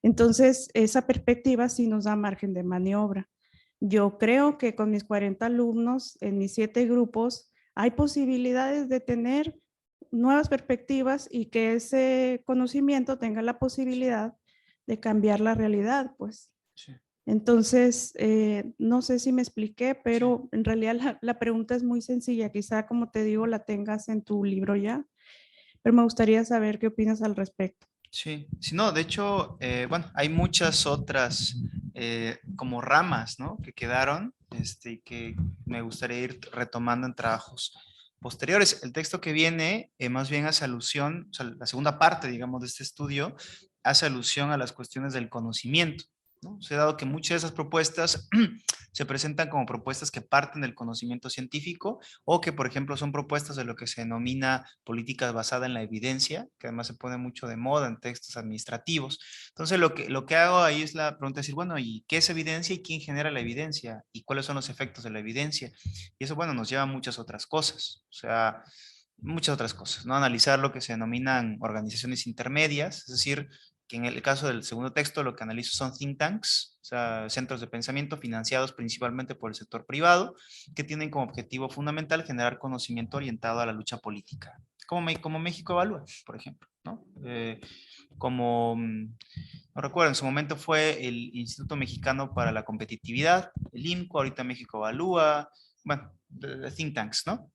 Speaker 5: Entonces, esa perspectiva sí nos da margen de maniobra. Yo creo que con mis 40 alumnos en mis 7 grupos hay posibilidades de tener nuevas perspectivas y que ese conocimiento tenga la posibilidad de cambiar la realidad, pues.
Speaker 3: Sí.
Speaker 5: Entonces, no sé si me expliqué, pero en realidad la pregunta es muy sencilla. Quizá, como te digo, la tengas en tu libro ya, pero me gustaría saber qué opinas al respecto.
Speaker 3: Sí, sí, no, de hecho, bueno, hay muchas otras como ramas, ¿no? Que quedaron, y que me gustaría ir retomando en trabajos posteriores. El texto que viene, más bien hace alusión, o sea, la segunda parte, digamos, de este estudio, hace alusión a las cuestiones del conocimiento, ¿no? Se ha dado que muchas de esas propuestas se presentan como propuestas que parten del conocimiento científico o que, por ejemplo, son propuestas de lo que se denomina políticas basadas en la evidencia, que además se pone mucho de moda en textos administrativos. Entonces, lo que hago ahí es la pregunta de decir, bueno, ¿y qué es evidencia y quién genera la evidencia? ¿Y cuáles son los efectos de la evidencia? Y eso, bueno, nos lleva a muchas otras cosas, o sea, muchas otras cosas, ¿no? Analizar lo que se denominan organizaciones intermedias, es decir, que en el caso del segundo texto lo que analizo son think tanks, o sea, centros de pensamiento financiados principalmente por el sector privado, que tienen como objetivo fundamental generar conocimiento orientado a la lucha política, como México Evalúa, por ejemplo, ¿no? No recuerdo, en su momento fue el Instituto Mexicano para la Competitividad, el IMCO, ahorita México Evalúa, bueno, de think tanks, ¿no?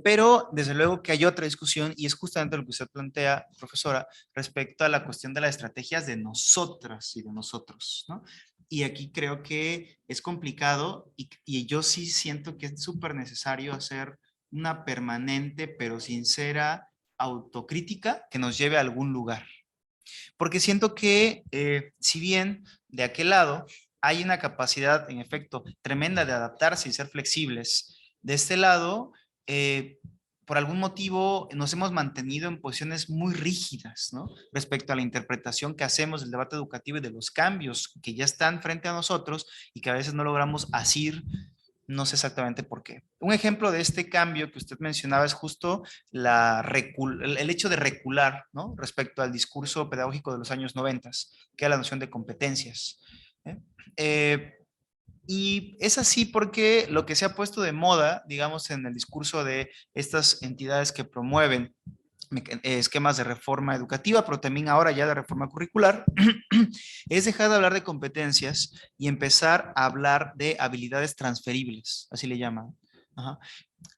Speaker 3: Pero desde luego que hay otra discusión y es justamente lo que usted plantea, profesora, respecto a la cuestión de las estrategias de nosotras y de nosotros, ¿no? Y aquí creo que es complicado y yo sí siento que es súper necesario hacer una permanente pero sincera autocrítica que nos lleve a algún lugar. Porque siento que si bien de aquel lado hay una capacidad, en efecto, tremenda de adaptarse y ser flexibles, de este lado, por algún motivo nos hemos mantenido en posiciones muy rígidas, ¿no? Respecto a la interpretación que hacemos del debate educativo y de los cambios que ya están frente a nosotros y que a veces no logramos asir, no sé exactamente por qué. Un ejemplo de este cambio que usted mencionaba es justo el hecho de recular, ¿no? Respecto al discurso pedagógico de los años 90, que es la noción de competencias. ¿Eh? Y es así porque lo que se ha puesto de moda, digamos, en el discurso de estas entidades que promueven esquemas de reforma educativa, pero también ahora ya de reforma curricular, es dejar de hablar de competencias y empezar a hablar de habilidades transferibles, así le llaman. Ajá.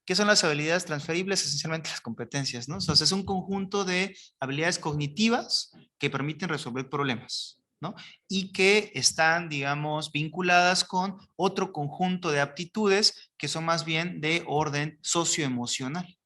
Speaker 3: ¿Qué son las habilidades transferibles? Esencialmente las competencias, ¿no? O sea, es un conjunto de habilidades cognitivas que permiten resolver problemas, ¿no? Y que están, digamos, vinculadas con otro conjunto de aptitudes que son más bien de orden socioemocional.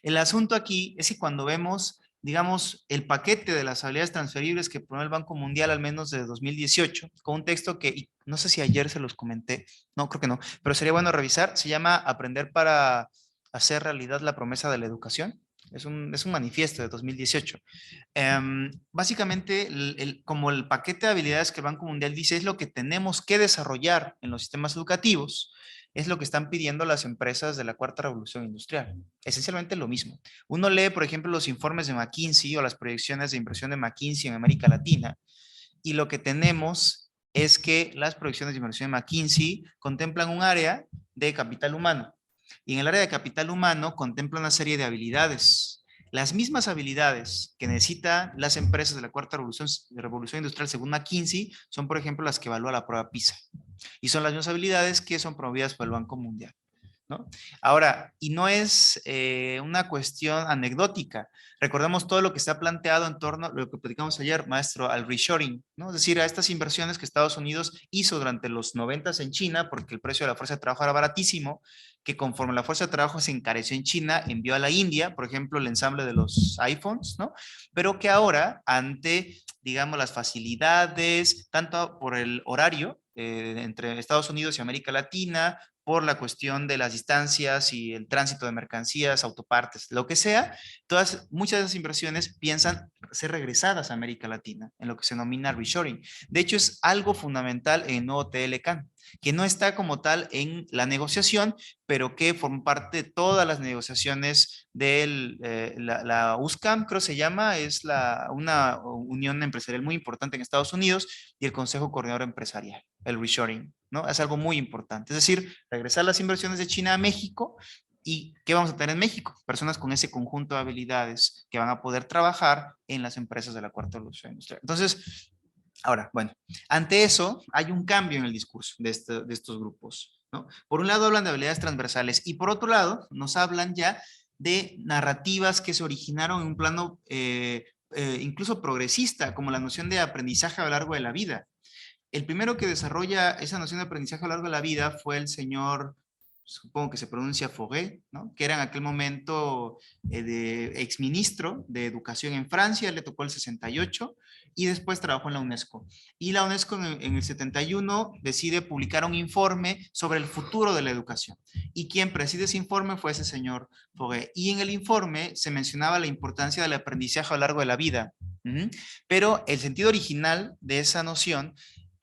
Speaker 3: El asunto aquí es que cuando vemos, digamos, el paquete de las habilidades transferibles que pone el Banco Mundial al menos de 2018, con un texto que no sé si ayer se los comenté, no, creo que no, pero sería bueno revisar, se llama Aprender para hacer realidad la promesa de la educación. Es un manifiesto de 2018. Básicamente, como el paquete de habilidades que el Banco Mundial dice es lo que tenemos que desarrollar en los sistemas educativos, es lo que están pidiendo las empresas de la cuarta revolución industrial. Esencialmente lo mismo. Uno lee, por ejemplo, los informes de McKinsey o las proyecciones de inversión de McKinsey en América Latina, y lo que tenemos es que las proyecciones de inversión de McKinsey contemplan un área de capital humano. Y en el área de capital humano contempla una serie de habilidades. Las mismas habilidades que necesitan las empresas de la cuarta revolución industrial según McKinsey son, por ejemplo, las que evalúa la prueba PISA. Y son las mismas habilidades que son promovidas por el Banco Mundial, ¿no? Ahora, y no es una cuestión anecdótica. Recordemos todo lo que está planteado en torno a lo que platicamos ayer, maestro, al reshoring, ¿no? Es decir, a estas inversiones que Estados Unidos hizo durante los 90 en China, porque el precio de la fuerza de trabajo era baratísimo, que conforme la fuerza de trabajo se encareció en China, envió a la India, por ejemplo, el ensamble de los iPhones, ¿no? Pero que ahora, ante, digamos, las facilidades, tanto por el horario entre Estados Unidos y América Latina, por la cuestión de las distancias y el tránsito de mercancías, autopartes, lo que sea, muchas de esas inversiones piensan ser regresadas a América Latina, en lo que se denomina reshoring. De hecho, es algo fundamental en el nuevo TLCAN, que no está como tal en la negociación, pero que forma parte de todas las negociaciones de la USCAM, creo se llama, es una unión empresarial muy importante en Estados Unidos, y el Consejo Coordinador Empresarial, el reshoring, ¿no? Es algo muy importante. Es decir, regresar las inversiones de China a México. ¿Y qué vamos a tener en México? Personas con ese conjunto de habilidades que van a poder trabajar en las empresas de la cuarta revolución industrial. Entonces, ahora, bueno, ante eso hay un cambio en el discurso de estos grupos, ¿no? Por un lado hablan de habilidades transversales y por otro lado nos hablan ya de narrativas que se originaron en un plano incluso progresista, como la noción de aprendizaje a lo largo de la vida. El primero que desarrolla esa noción de aprendizaje a lo largo de la vida fue el señor, supongo que se pronuncia Fauré, ¿no? Que era en aquel momento de exministro de Educación en Francia, le tocó el 68 y después trabajó en la UNESCO. Y la UNESCO en el 71 decide publicar un informe sobre el futuro de la educación. Y quien preside ese informe fue ese señor Fauré. Y en el informe se mencionaba la importancia del aprendizaje a lo largo de la vida. Pero el sentido original de esa noción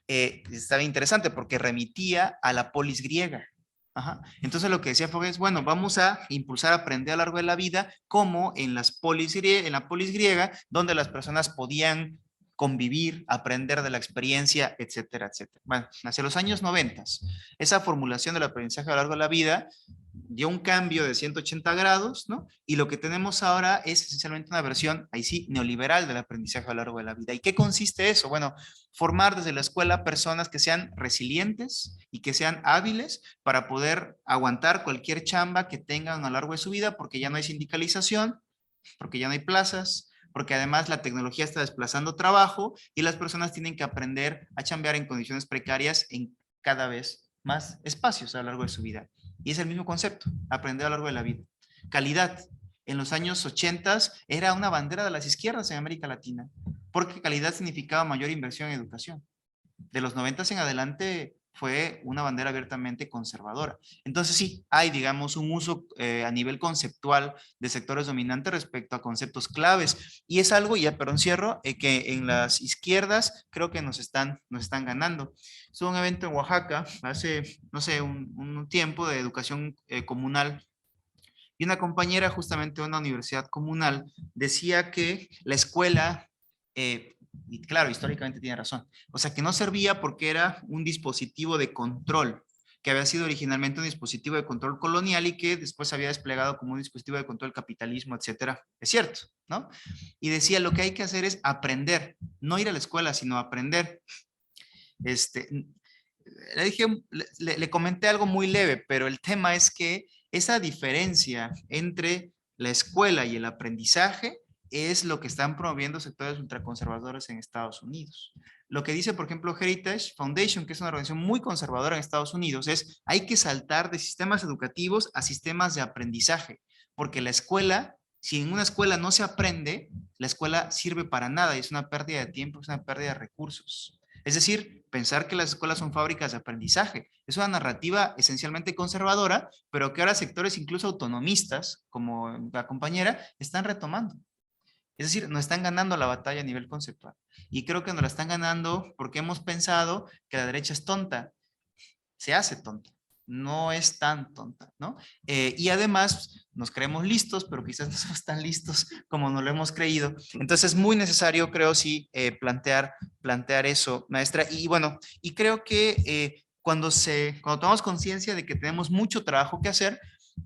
Speaker 3: estaba interesante porque remitía a la polis griega. Ajá. Entonces lo que decía Fogg es, bueno, vamos a impulsar a aprender a lo largo de la vida, como en la polis griega, donde las personas podían convivir, aprender de la experiencia, etcétera, etcétera. Bueno, hacia los años 90, esa formulación del aprendizaje a lo largo de la vida dio un cambio de 180 grados, ¿no? Y lo que tenemos ahora es esencialmente una versión, ahí sí, neoliberal del aprendizaje a lo largo de la vida. ¿Y qué consiste eso? Bueno, formar desde la escuela personas que sean resilientes y que sean hábiles para poder aguantar cualquier chamba que tengan a lo largo de su vida, porque ya no hay sindicalización, porque ya no hay plazas, porque además la tecnología está desplazando trabajo y las personas tienen que aprender a chambear en condiciones precarias en cada vez más espacios a lo largo de su vida. Y es el mismo concepto, aprender a lo largo de la vida. Calidad. En los años 80 era una bandera de las izquierdas en América Latina, porque calidad significaba mayor inversión en educación. De los 90 en adelante fue una bandera abiertamente conservadora. Entonces sí, hay, digamos, un uso a nivel conceptual de sectores dominantes respecto a conceptos claves. Y es algo, ya perdón, cierro, que en las izquierdas creo que nos están ganando. Hubo un evento en Oaxaca hace, no sé, un tiempo de educación comunal. Y una compañera justamente de una universidad comunal decía que la escuela, y claro, históricamente tiene razón, o sea, que no servía porque era un dispositivo de control, que había sido originalmente un dispositivo de control colonial y que después se había desplegado como un dispositivo de control del capitalismo, etcétera. Es cierto, ¿no? Y decía, lo que hay que hacer es aprender, no ir a la escuela, sino aprender. Le dije, le comenté algo muy leve, pero el tema es que esa diferencia entre la escuela y el aprendizaje es lo que están promoviendo sectores ultraconservadores en Estados Unidos. Lo que dice, por ejemplo, Heritage Foundation, que es una organización muy conservadora en Estados Unidos, es hay que saltar de sistemas educativos a sistemas de aprendizaje, porque la escuela, si en una escuela no se aprende, la escuela sirve para nada y es una pérdida de tiempo, es una pérdida de recursos. Es decir, pensar que las escuelas son fábricas de aprendizaje. Es una narrativa esencialmente conservadora, pero que ahora sectores incluso autonomistas, como la compañera, están retomando. Es decir, nos están ganando la batalla a nivel conceptual. Y creo que nos la están ganando porque hemos pensado que la derecha es tonta. Se hace tonta. No es tan tonta, ¿no? Y además nos creemos listos, pero quizás no somos tan listos como nos lo hemos creído. Entonces es muy necesario, creo, sí, plantear eso, maestra. Y bueno, y creo que cuando tomamos conciencia de que tenemos mucho trabajo que hacer,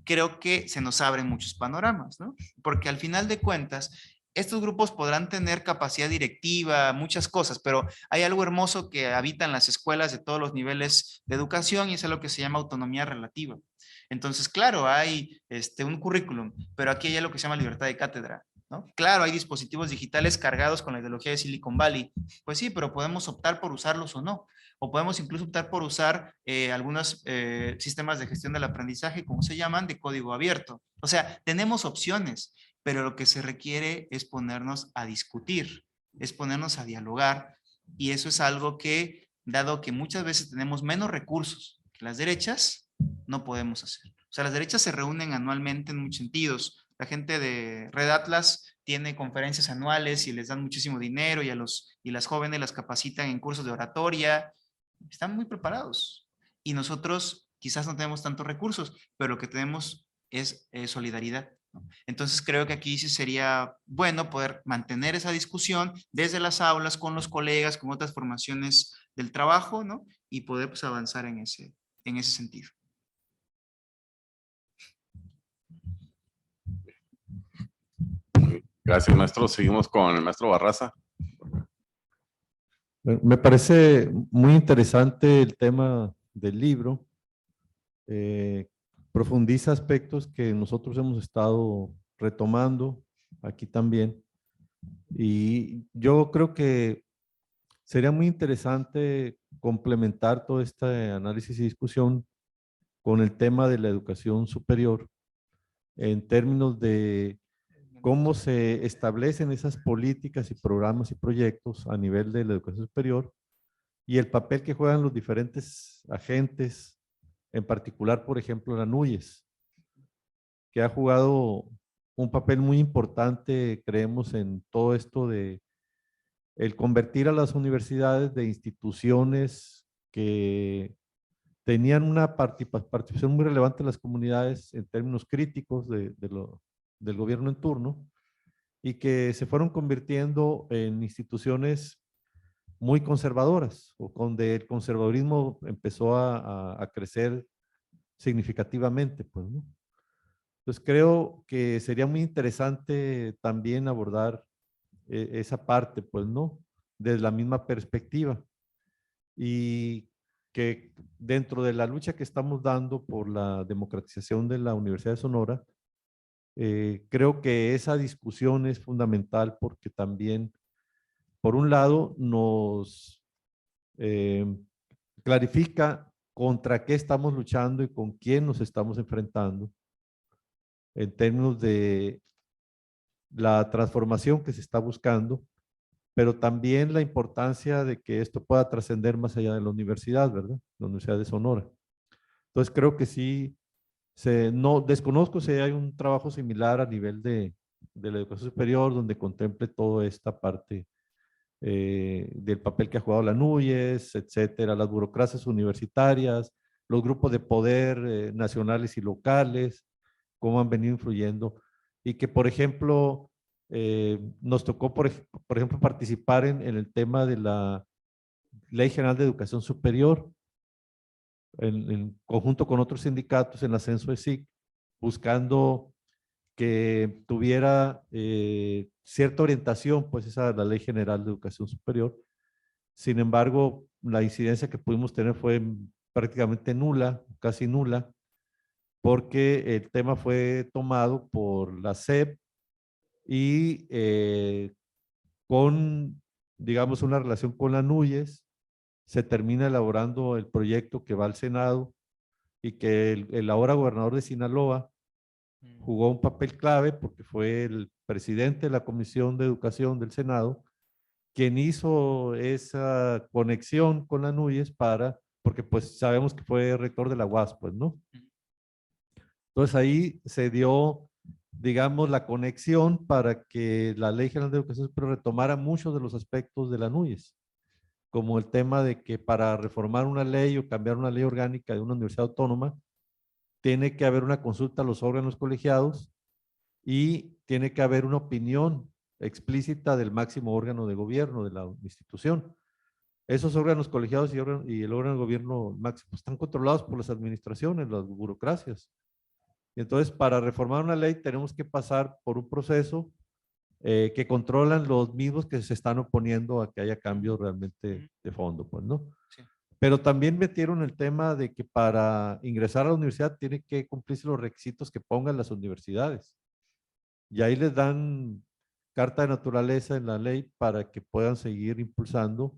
Speaker 3: creo que se nos abren muchos panoramas, ¿no? Porque al final de cuentas, estos grupos podrán tener capacidad directiva, muchas cosas, pero hay algo hermoso que habita en las escuelas de todos los niveles de educación y es lo que se llama autonomía relativa. Entonces, claro, hay un currículum, pero aquí hay lo que se llama libertad de cátedra, ¿no? Claro, hay dispositivos digitales cargados con la ideología de Silicon Valley. Pues sí, pero podemos optar por usarlos o no. O podemos incluso optar por usar algunos sistemas de gestión del aprendizaje, como se llaman, de código abierto. O sea, tenemos opciones, pero lo que se requiere es ponernos a discutir, es ponernos a dialogar, y eso es algo que, dado que muchas veces tenemos menos recursos que las derechas, no podemos hacer. O sea, las derechas se reúnen anualmente en muchos sentidos. La gente de Red Atlas tiene conferencias anuales y les dan muchísimo dinero y las jóvenes las capacitan en cursos de oratoria. Están muy preparados. Y nosotros quizás no tenemos tantos recursos, pero lo que tenemos es solidaridad, ¿no? Entonces creo que aquí sí sería bueno poder mantener esa discusión desde las aulas, con los colegas, con otras formaciones del trabajo, ¿no? Y poder pues, avanzar en ese sentido.
Speaker 6: Gracias, maestro. Seguimos con el maestro Barraza.
Speaker 7: Me parece muy interesante el tema del libro. Profundiza aspectos que nosotros hemos estado retomando aquí también. Y yo creo que sería muy interesante complementar todo este análisis y discusión con el tema de la educación superior en términos de cómo se establecen esas políticas y programas y proyectos a nivel de la educación superior y el papel que juegan los diferentes agentes, en particular, por ejemplo, la NUYES, que ha jugado un papel muy importante, creemos, en todo esto de el convertir a las universidades de instituciones que tenían una participación muy relevante en las comunidades en términos críticos del gobierno en turno y que se fueron convirtiendo en instituciones muy conservadoras, o donde el conservadurismo empezó a crecer significativamente, pues, ¿no? Entonces creo que sería muy interesante también abordar esa parte, pues, ¿no? Desde la misma perspectiva. Y que dentro de la lucha que estamos dando por la democratización de la Universidad de Sonora, creo que esa discusión es fundamental porque también, por un lado, nos clarifica contra qué estamos luchando y con quién nos estamos enfrentando en términos de la transformación que se está buscando, pero también la importancia de que esto pueda trascender más allá de la universidad, ¿verdad? La Universidad de Sonora. Entonces creo que sí, no desconozco si hay un trabajo similar a nivel de la educación superior donde contemple toda esta parte del papel que ha jugado la NUYES, etcétera, las burocracias universitarias, los grupos de poder nacionales y locales, cómo han venido influyendo. Y que, por ejemplo, nos tocó, por ejemplo, participar en el tema de la Ley General de Educación Superior, en conjunto con otros sindicatos en ascenso de SIC, buscando que tuviera cierta orientación, pues esa la Ley General de Educación Superior. Sin embargo, la incidencia que pudimos tener fue prácticamente nula, casi nula, porque el tema fue tomado por la SEP y con, digamos, una relación con la NUYES, se termina elaborando el proyecto que va al Senado y que el ahora gobernador de Sinaloa jugó un papel clave porque fue el presidente de la Comisión de Educación del Senado quien hizo esa conexión con la NUYES porque pues sabemos que fue rector de la UAS, pues, ¿no? Entonces ahí se dio, digamos, la conexión para que la Ley General de Educación Superior retomara muchos de los aspectos de la NUYES, como el tema de que para reformar una ley o cambiar una ley orgánica de una universidad autónoma, tiene que haber una consulta a los órganos colegiados y tiene que haber una opinión explícita del máximo órgano de gobierno de la institución. Esos órganos colegiados y el órgano de gobierno máximo están controlados por las administraciones, las burocracias. Y entonces, para reformar una ley tenemos que pasar por un proceso que controlan los mismos que se están oponiendo a que haya cambios realmente de fondo, pues, ¿no?
Speaker 3: Sí.
Speaker 7: Pero también metieron el tema de que para ingresar a la universidad tiene que cumplirse los requisitos que pongan las universidades. Y ahí les dan carta de naturaleza en la ley para que puedan seguir impulsando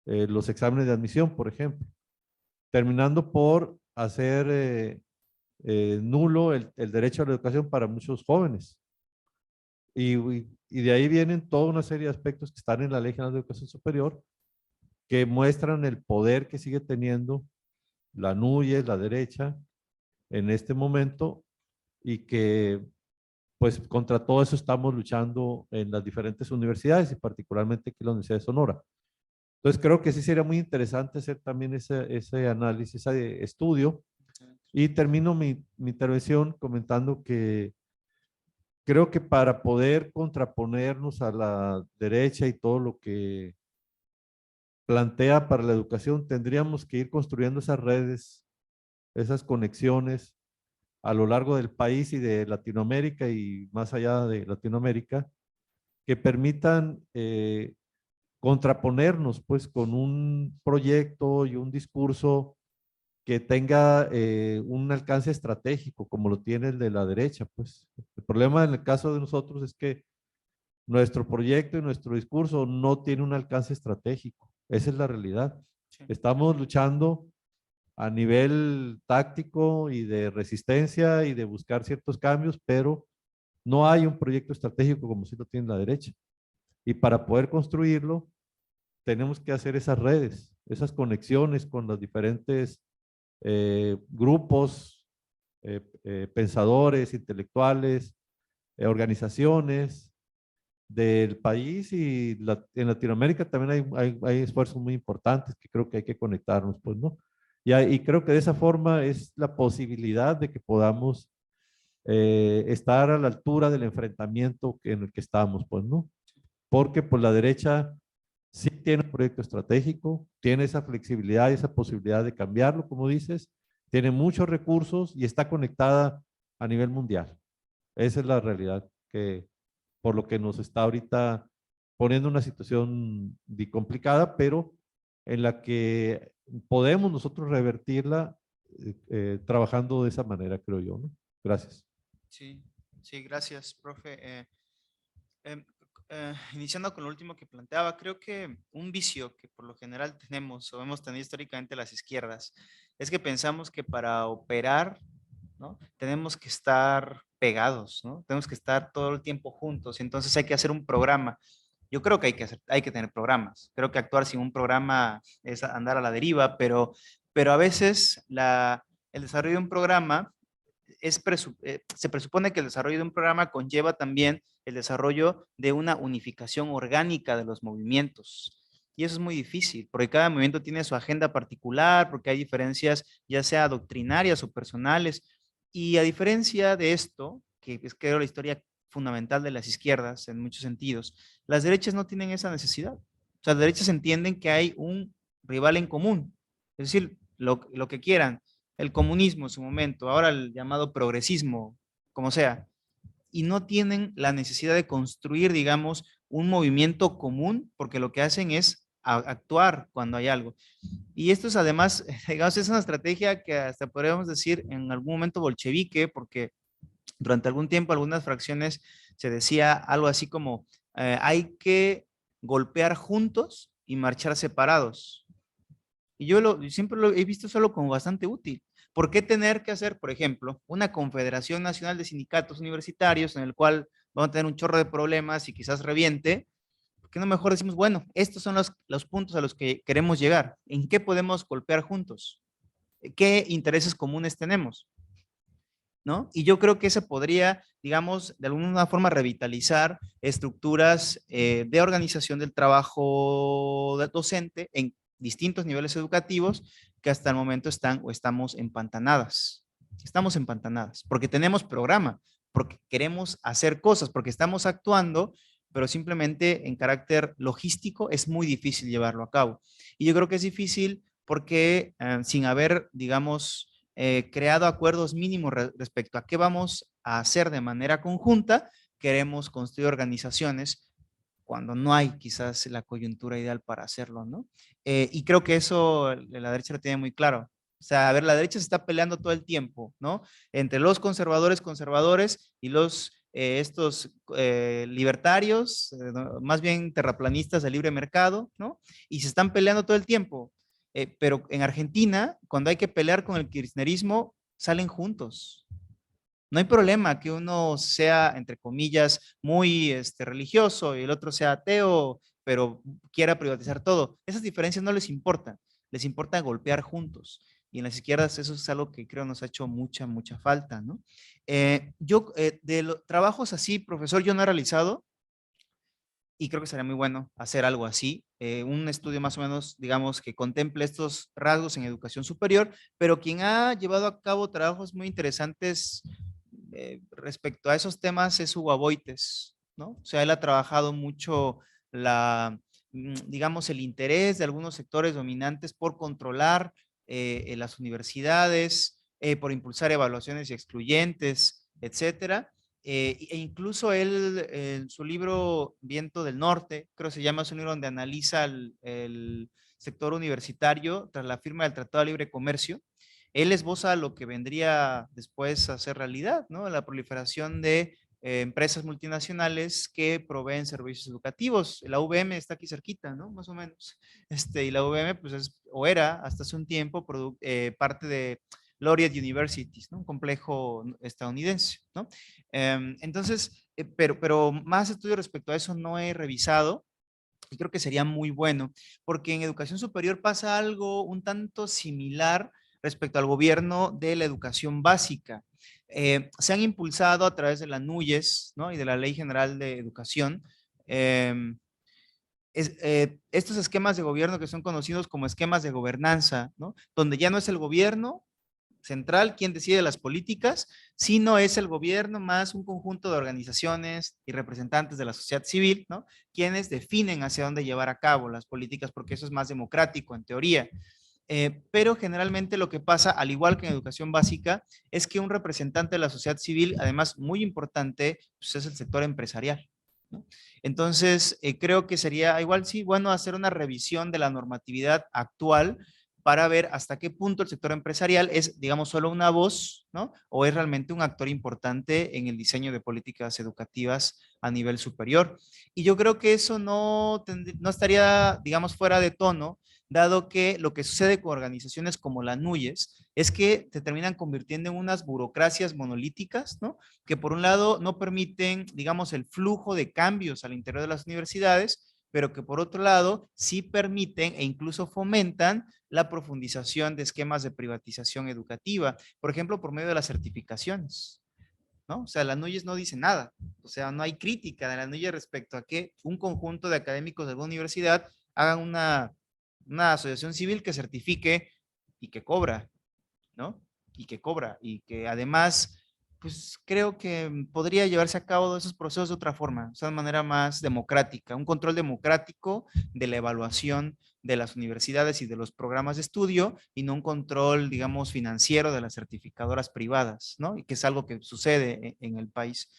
Speaker 7: los exámenes de admisión, por ejemplo. Terminando por hacer nulo el derecho a la educación para muchos jóvenes. Y de ahí vienen toda una serie de aspectos que están en la Ley General de Educación Superior que muestran el poder que sigue teniendo la NUYES, la derecha, en este momento, y que pues contra todo eso estamos luchando en las diferentes universidades y particularmente aquí en la Universidad de Sonora. Entonces creo que sí sería muy interesante hacer también ese análisis, ese estudio. Y termino mi intervención comentando que creo que para poder contraponernos a la derecha y todo lo que plantea para la educación, tendríamos que ir construyendo esas redes, esas conexiones a lo largo del país y de Latinoamérica y más allá de Latinoamérica, que permitan contraponernos pues con un proyecto y un discurso que tenga un alcance estratégico, como lo tiene el de la derecha. Pues el problema en el caso de nosotros es que nuestro proyecto y nuestro discurso no tiene un alcance estratégico. Esa es la realidad.
Speaker 3: Sí.
Speaker 7: Estamos luchando a nivel táctico y de resistencia y de buscar ciertos cambios, pero no hay un proyecto estratégico como sí lo tiene la derecha. Y para poder construirlo, tenemos que hacer esas redes, esas conexiones con los diferentes grupos, pensadores, intelectuales, organizaciones del país y en Latinoamérica también hay esfuerzos muy importantes que creo que hay que conectarnos, pues, ¿no? Y creo que de esa forma es la posibilidad de que podamos estar a la altura del enfrentamiento en el que estamos, pues, ¿no? Porque por la derecha sí tiene un proyecto estratégico, tiene esa flexibilidad y esa posibilidad de cambiarlo, como dices, tiene muchos recursos y está conectada a nivel mundial. Esa es la realidad que por lo que nos está ahorita poniendo una situación complicada, pero en la que podemos nosotros revertirla trabajando de esa manera, creo yo, ¿no? Gracias.
Speaker 3: Sí, sí, gracias, profe. Em, Iniciando con lo último que planteaba, creo que un vicio que por lo general tenemos o hemos tenido históricamente las izquierdas es que pensamos que para operar, ¿no?, tenemos que estar pegados, ¿no? Tenemos que estar todo el tiempo juntos y entonces hay que hacer un programa. Yo creo que hay que tener programas. Creo que actuar sin un programa es andar a la deriva, pero a veces el desarrollo de un programa se presupone que el desarrollo de un programa conlleva también el desarrollo de una unificación orgánica de los movimientos. Y eso es muy difícil, porque cada movimiento tiene su agenda particular, porque hay diferencias ya sea doctrinarias o personales. Y a diferencia de esto, que es creo la historia fundamental de las izquierdas en muchos sentidos, las derechas no tienen esa necesidad. O sea, las derechas entienden que hay un rival en común, es decir, lo que quieran, el comunismo en su momento, ahora el llamado progresismo, como sea, y no tienen la necesidad de construir, digamos, un movimiento común, porque lo que hacen es actuar cuando hay algo. Y esto es además, digamos, es una estrategia que hasta podríamos decir en algún momento bolchevique, porque durante algún tiempo, algunas fracciones se decía algo así como, hay que golpear juntos y marchar separados. Y yo siempre lo he visto solo como bastante útil. ¿Por qué tener que hacer, por ejemplo, una Confederación Nacional de Sindicatos Universitarios en el cual vamos a tener un chorro de problemas y quizás reviente? ¿Por qué no mejor decimos, bueno, estos son los puntos a los que queremos llegar? ¿En qué podemos golpear juntos? ¿Qué intereses comunes tenemos? ¿No? Y yo creo que se podría, digamos, de alguna forma revitalizar estructuras de organización del trabajo docente en distintos niveles educativos que hasta el momento están o estamos empantanadas. Estamos empantanadas porque tenemos programa, porque queremos hacer cosas, porque estamos actuando, pero simplemente en carácter logístico es muy difícil llevarlo a cabo. Y yo creo que es difícil porque sin haber, digamos, creado acuerdos mínimos respecto a qué vamos a hacer de manera conjunta, queremos construir organizaciones cuando no hay quizás la coyuntura ideal para hacerlo, ¿no? Y creo que eso la derecha lo tiene muy claro. O sea, a ver, la derecha se está peleando todo el tiempo, ¿no? Entre los conservadores y estos libertarios, más bien terraplanistas de libre mercado, ¿no? Y se están peleando todo el tiempo. Pero en Argentina, cuando hay que pelear con el kirchnerismo, salen juntos. No hay problema que uno sea, entre comillas, muy religioso y el otro sea ateo, pero quiera privatizar todo. Esas diferencias no les importan golpear juntos. y en las izquierdas eso es algo que creo nos ha hecho mucha falta, ¿no? De los trabajos así, profesor, yo no he realizado, y creo que sería muy bueno hacer algo así, un estudio más o menos, digamos, que contemple estos rasgos en educación superior, pero quien ha llevado a cabo trabajos muy interesantes respecto a esos temas es Hugo Aboites, ¿no? O sea, él ha trabajado mucho digamos, el interés de algunos sectores dominantes por controlar en las universidades, por impulsar evaluaciones excluyentes, etcétera. E incluso él, en su libro Viento del Norte, creo que se llama, es un libro donde analiza el sector universitario tras la firma del Tratado de Libre Comercio. Él esboza lo que vendría después a ser realidad, ¿no? La proliferación de empresas multinacionales que proveen servicios educativos. La UVM está aquí cerquita, ¿no? Más o menos. Y la UVM, pues, o era hasta hace un tiempo parte de Laureate Universities, ¿no? Un complejo estadounidense, ¿no? Entonces, pero más estudios respecto a eso no he revisado. Y creo que sería muy bueno, porque en educación superior pasa algo un tanto similar respecto al gobierno de la educación básica. Se han impulsado a través de la NUYES, ¿no? Y de la Ley General de Educación, estos esquemas de gobierno que son conocidos como esquemas de gobernanza, ¿no? Donde ya no es el gobierno central quien decide las políticas, sino es el gobierno más un conjunto de organizaciones y representantes de la sociedad civil, ¿no? Quienes definen hacia dónde llevar a cabo las políticas, porque eso es más democrático en teoría. Pero generalmente lo que pasa, al igual que en educación básica, es que un representante de la sociedad civil, además muy importante, pues es el sector empresarial, ¿no? Entonces, creo que sería igual, sí, bueno, hacer una revisión de la normatividad actual para ver hasta qué punto el sector empresarial es, digamos, solo una voz, ¿no? O es realmente un actor importante en el diseño de políticas educativas a nivel superior. Y yo creo que eso no estaría, digamos, fuera de tono, dado que lo que sucede con organizaciones como la NUYES es que se terminan convirtiendo en unas burocracias monolíticas, ¿no? Que por un lado no permiten, digamos, el flujo de cambios al interior de las universidades, pero que por otro lado sí permiten e incluso fomentan la profundización de esquemas de privatización educativa, por ejemplo, por medio de las certificaciones, ¿no? O sea, la NUYES no dice nada, o sea, no hay crítica de la NUYES respecto a que un conjunto de académicos de alguna universidad hagan una asociación civil que certifique y que cobra, ¿no? Y que además, pues creo que podría llevarse a cabo esos procesos de otra forma, o sea, de manera más democrática, un control democrático de la evaluación de las universidades y de los programas de estudio y no un control, digamos, financiero de las certificadoras privadas, ¿no? Y que es algo que sucede en el país.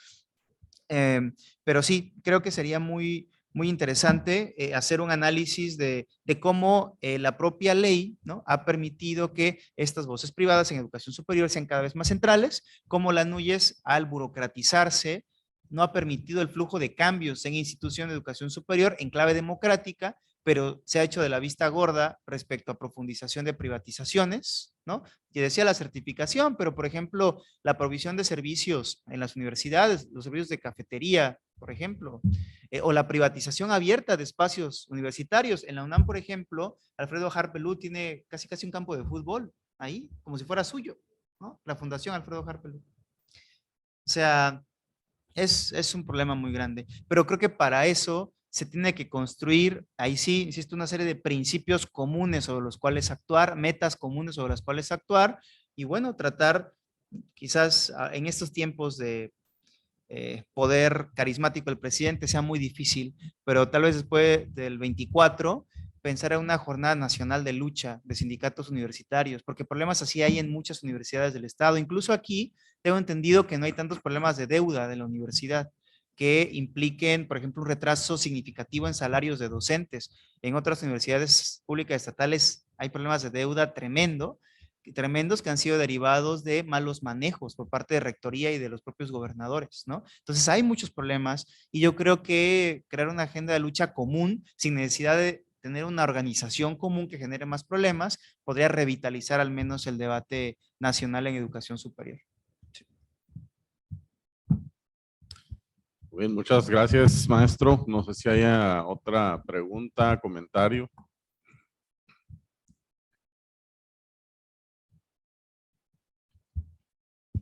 Speaker 3: Pero sí, creo que sería muy interesante hacer un análisis de cómo la propia ley, ¿no? Ha permitido que estas voces privadas en educación superior sean cada vez más centrales, cómo la NUYES, al burocratizarse, no ha permitido el flujo de cambios en instituciones de educación superior en clave democrática, pero se ha hecho de la vista gorda respecto a profundización de privatizaciones, ¿no? Y decía la certificación, pero por ejemplo, la provisión de servicios en las universidades, los servicios de cafetería, por ejemplo, o la privatización abierta de espacios universitarios. En la UNAM, por ejemplo, Alfredo Harpelú tiene casi un campo de fútbol ahí, como si fuera suyo, ¿no? La Fundación Alfredo Harpelú. O sea, es un problema muy grande, pero creo que para eso se tiene que construir, ahí sí, insisto, una serie de principios comunes sobre los cuales actuar, metas comunes sobre las cuales actuar, y bueno, tratar quizás en estos tiempos de poder carismático del presidente sea muy difícil, pero tal vez después del 24 pensar en una jornada nacional de lucha de sindicatos universitarios, porque problemas así hay en muchas universidades del estado. Incluso aquí tengo entendido que no hay tantos problemas de deuda de la universidad que impliquen, por ejemplo, un retraso significativo en salarios de docentes. En otras universidades públicas estatales hay problemas de deuda tremendos que han sido derivados de malos manejos por parte de rectoría y de los propios gobernadores, ¿no? Entonces hay muchos problemas y yo creo que crear una agenda de lucha común sin necesidad de tener una organización común que genere más problemas podría revitalizar al menos el debate nacional en educación superior.
Speaker 6: Muy bien, muchas gracias, maestro. No sé si haya otra pregunta, comentario.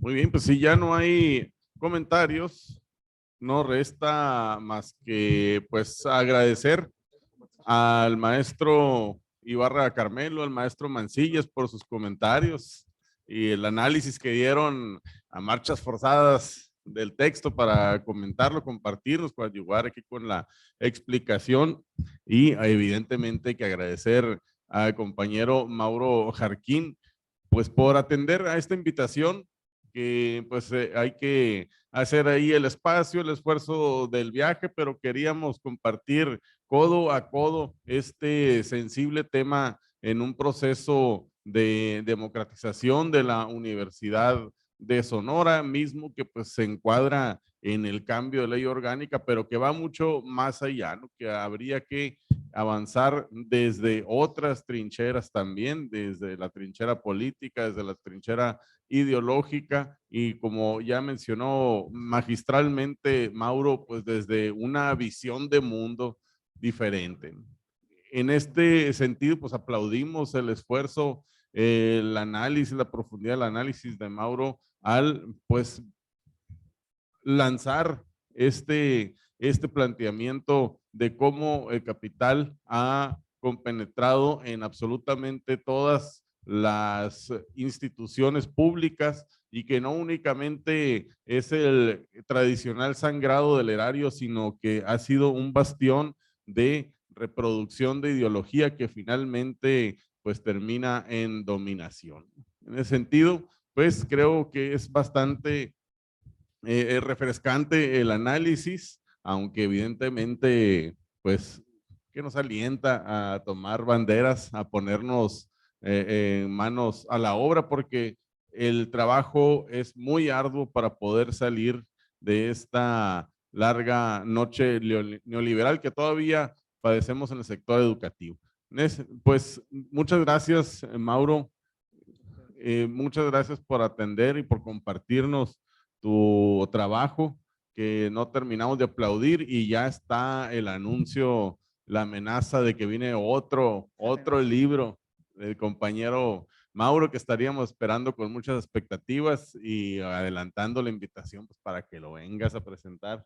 Speaker 6: Muy bien, pues si ya no hay comentarios, no resta más que pues agradecer al maestro Ibarra Carmelo, al maestro Mancillas por sus comentarios y el análisis que dieron a marchas forzadas del texto para comentarlo, compartirnos, coadyuvar aquí con la explicación y evidentemente que agradecer al compañero Mauro Jarquín pues por atender a esta invitación que pues hay que hacer ahí el espacio, el esfuerzo del viaje, pero queríamos compartir codo a codo este sensible tema en un proceso de democratización de la Universidad de Sonora, mismo que pues se encuadra en el cambio de ley orgánica, pero que va mucho más allá, ¿no? Que habría que avanzar desde otras trincheras también, desde la trinchera política, desde la trinchera ideológica y como ya mencionó magistralmente Mauro, pues desde una visión de mundo diferente. En este sentido, pues aplaudimos el esfuerzo, el análisis, la profundidad del análisis de Mauro al pues lanzar este planteamiento de cómo el capital ha compenetrado en absolutamente todas las instituciones públicas y que no únicamente es el tradicional sangrado del erario, sino que ha sido un bastión de reproducción de ideología que finalmente pues termina en dominación. En ese sentido, pues creo que es bastante refrescante el análisis, aunque evidentemente, pues, que nos alienta a tomar banderas, a ponernos manos a la obra, porque el trabajo es muy arduo para poder salir de esta larga noche neoliberal que todavía padecemos en el sector educativo. Pues, muchas gracias, Mauro. Muchas gracias por atender y por compartirnos tu trabajo, que no terminamos de aplaudir y ya está el anuncio, la amenaza de que viene otro libro del compañero Mauro, que estaríamos esperando con muchas expectativas y adelantando la invitación pues, para que lo vengas a presentar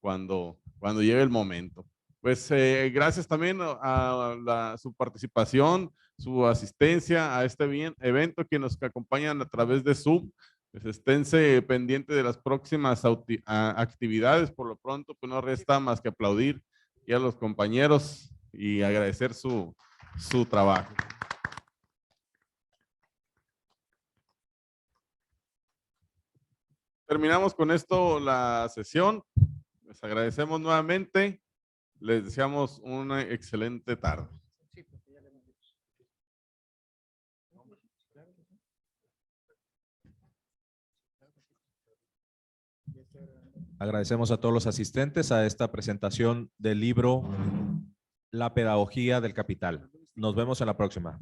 Speaker 6: cuando llegue el momento. Pues gracias también a su participación, su asistencia a este evento que nos acompañan a través de Zoom. Pues esténse pendientes de las próximas actividades. Por lo pronto, pues no resta más que aplaudir y a los compañeros y agradecer su trabajo. Terminamos con esto la sesión. Les agradecemos nuevamente. Les deseamos una excelente tarde.
Speaker 8: Agradecemos a todos los asistentes a esta presentación del libro La Pedagogía del Capital. Nos vemos en la próxima.